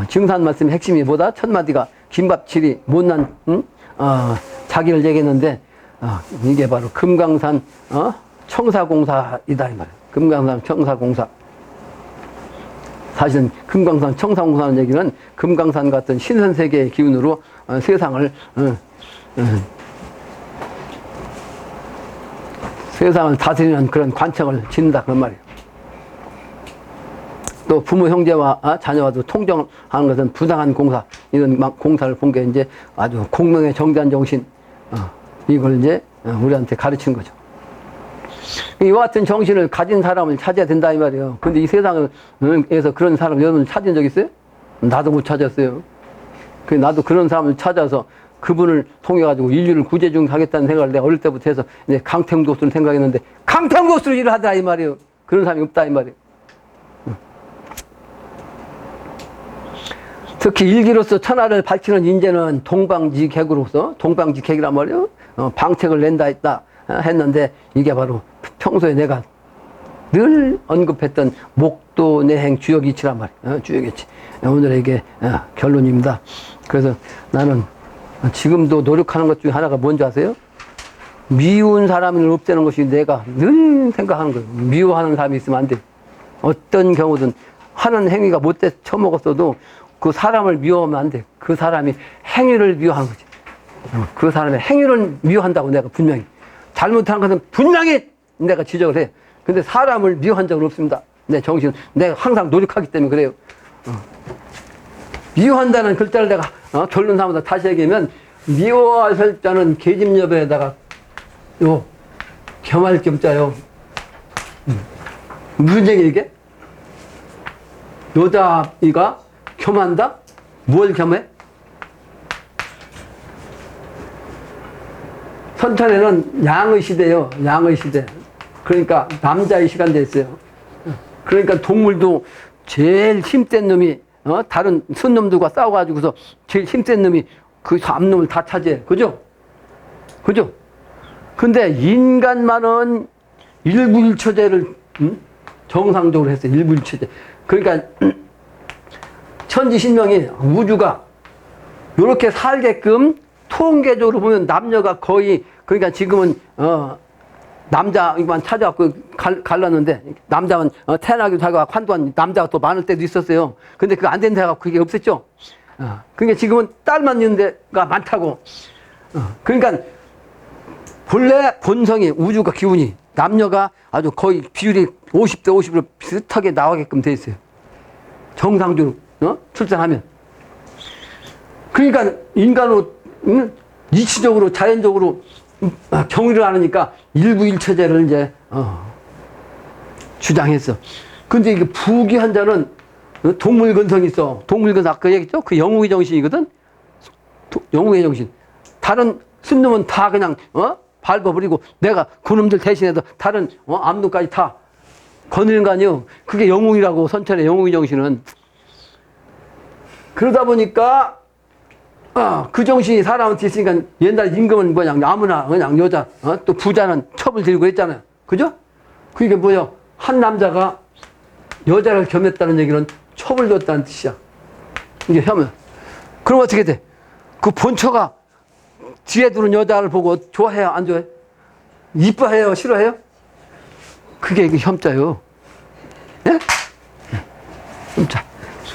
증산 말씀의 핵심이 뭐다? 첫 마디가 김밥칠이 못난, 자기를 얘기했는데, 이게 바로 금강산, 청사공사이다, 이 말이에요. 금강산 청사공사. 사실은 금강산 청사공사라는 얘기는 금강산 같은 신선세계의 기운으로 세상을 다스리는 그런 관청을 짓는다, 그런 말이에요. 또 부모, 형제와 자녀와도 통정하는 것은 부당한 공사, 이런 공사를 본 게 이제 아주 공명의 정대한 정신, 이걸 이제 우리한테 가르친 거죠. 이와 같은 정신을 가진 사람을 찾아야 된다, 이 말이에요. 근데 이 세상에서 그런 사람 여러분 찾은 적 있어요? 나도 못 찾았어요. 나도 그런 사람을 찾아서 그분을 통해가지고 인류를 구제중하겠다는 생각을 내가 어릴 때부터 해서 이제 강태공도수를 생각했는데 강태공도수를 일을 하다, 이 말이에요. 그런 사람이 없다, 이 말이에요. 특히 일기로서 천하를 밝히는 인재는 동방지객으로서, 동방지객이란 말이에요. 방책을 낸다 했다. 했는데 이게 바로 평소에 내가 늘 언급했던 목도 내행 주역 이치란 말이에요. 주역 이치. 오늘의 이게 결론입니다. 그래서 나는 지금도 노력하는 것 중에 하나가 뭔지 아세요? 미운 사람을 없애는 것이 내가 늘 생각하는 거예요. 미워하는 사람이 있으면 안 돼. 어떤 경우든 하는 행위가 못돼 처먹었어도 그 사람을 미워하면 안 돼. 그 사람이 행위를 미워하는 거지. 그 사람의 행위를 미워한다고 내가 분명히. 잘못한 것은 분명히 내가 지적을 해. 근데 사람을 미워한 적은 없습니다. 내 정신, 내가 항상 노력하기 때문에 그래요. 미워한다는 글자를 내가 결론 삼아서 다시 얘기하면 미워할 자는 계집여배에다가 요 겸할 겸자요. 무슨 얘기 이게? 여자이가 겸한다? 뭘 겸해? 선천에는 양의 시대요. 양의 시대. 그러니까 남자의 시간대 있어요. 그러니까 동물도 제일 힘센 놈이 다른 순놈들과 싸워가지고서 제일 힘센 놈이 그 암놈을 다 차지해. 그죠? 그죠? 근데 인간만은 일부일처제를 정상적으로 했어요. 일부일처제. 그러니까 천지신명이 우주가 이렇게 살게끔 통계적으로 보면 남녀가 거의 그러니까 지금은 남자만 찾아갖고 갈랐는데 남자만 태어나기도 하고 한동안 남자가 또 많을 때도 있었어요. 근데 그거 안 된 데가 그게 없었죠. 그러니까 지금은 딸만 있는 데가 많다고. 그러니까 본래 본성이 우주가 기운이 남녀가 아주 거의 비율이 50대 50으로 비슷하게 나오게끔 돼 있어요. 정상적으로 출산하면. 그러니까 인간으로 이치적으로 자연적으로 경의를 하니까 일부일처제를 이제 주장했어. 근데 이게 부귀한 자는 동물근성이 있어. 동물근성 아까 얘기했죠? 그 영웅의 정신이거든. 영웅의 정신. 다른 순놈은 다 그냥 밟아버리고 내가 그놈들 대신해서 다른 암놈까지 다 거느리는 거 아니에요. 그게 영웅이라고 선천의 영웅의 정신은. 그러다 보니까 그 정신이 사람한테 있으니까 옛날 임금은 뭐냐 아무나 그냥 여자 또 부자는 첩을 들고 했잖아요. 그죠? 그게 뭐야? 한 남자가 여자를 겸했다는 얘기는 첩을 뒀다는 뜻이야. 이게 혐은. 그럼 어떻게 돼? 그 본처가 뒤에 두는 여자를 보고 좋아해요? 안 좋아해? 이뻐해요? 싫어해요? 그게 이게 혐자요. 예? 혐자.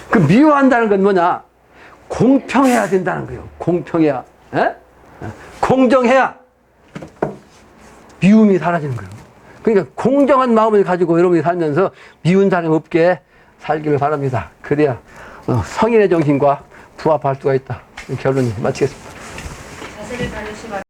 그 미워한다는 건 뭐냐? 공평해야 된다는 거예요. 공평해야. 에? 공정해야 미움이 사라지는 거예요. 그러니까 공정한 마음을 가지고 여러분이 살면서 미운 사람 없게 살기를 바랍니다. 그래야 성인의 정신과 부합할 수가 있다. 결론이 마치겠습니다. 자세를 바르시고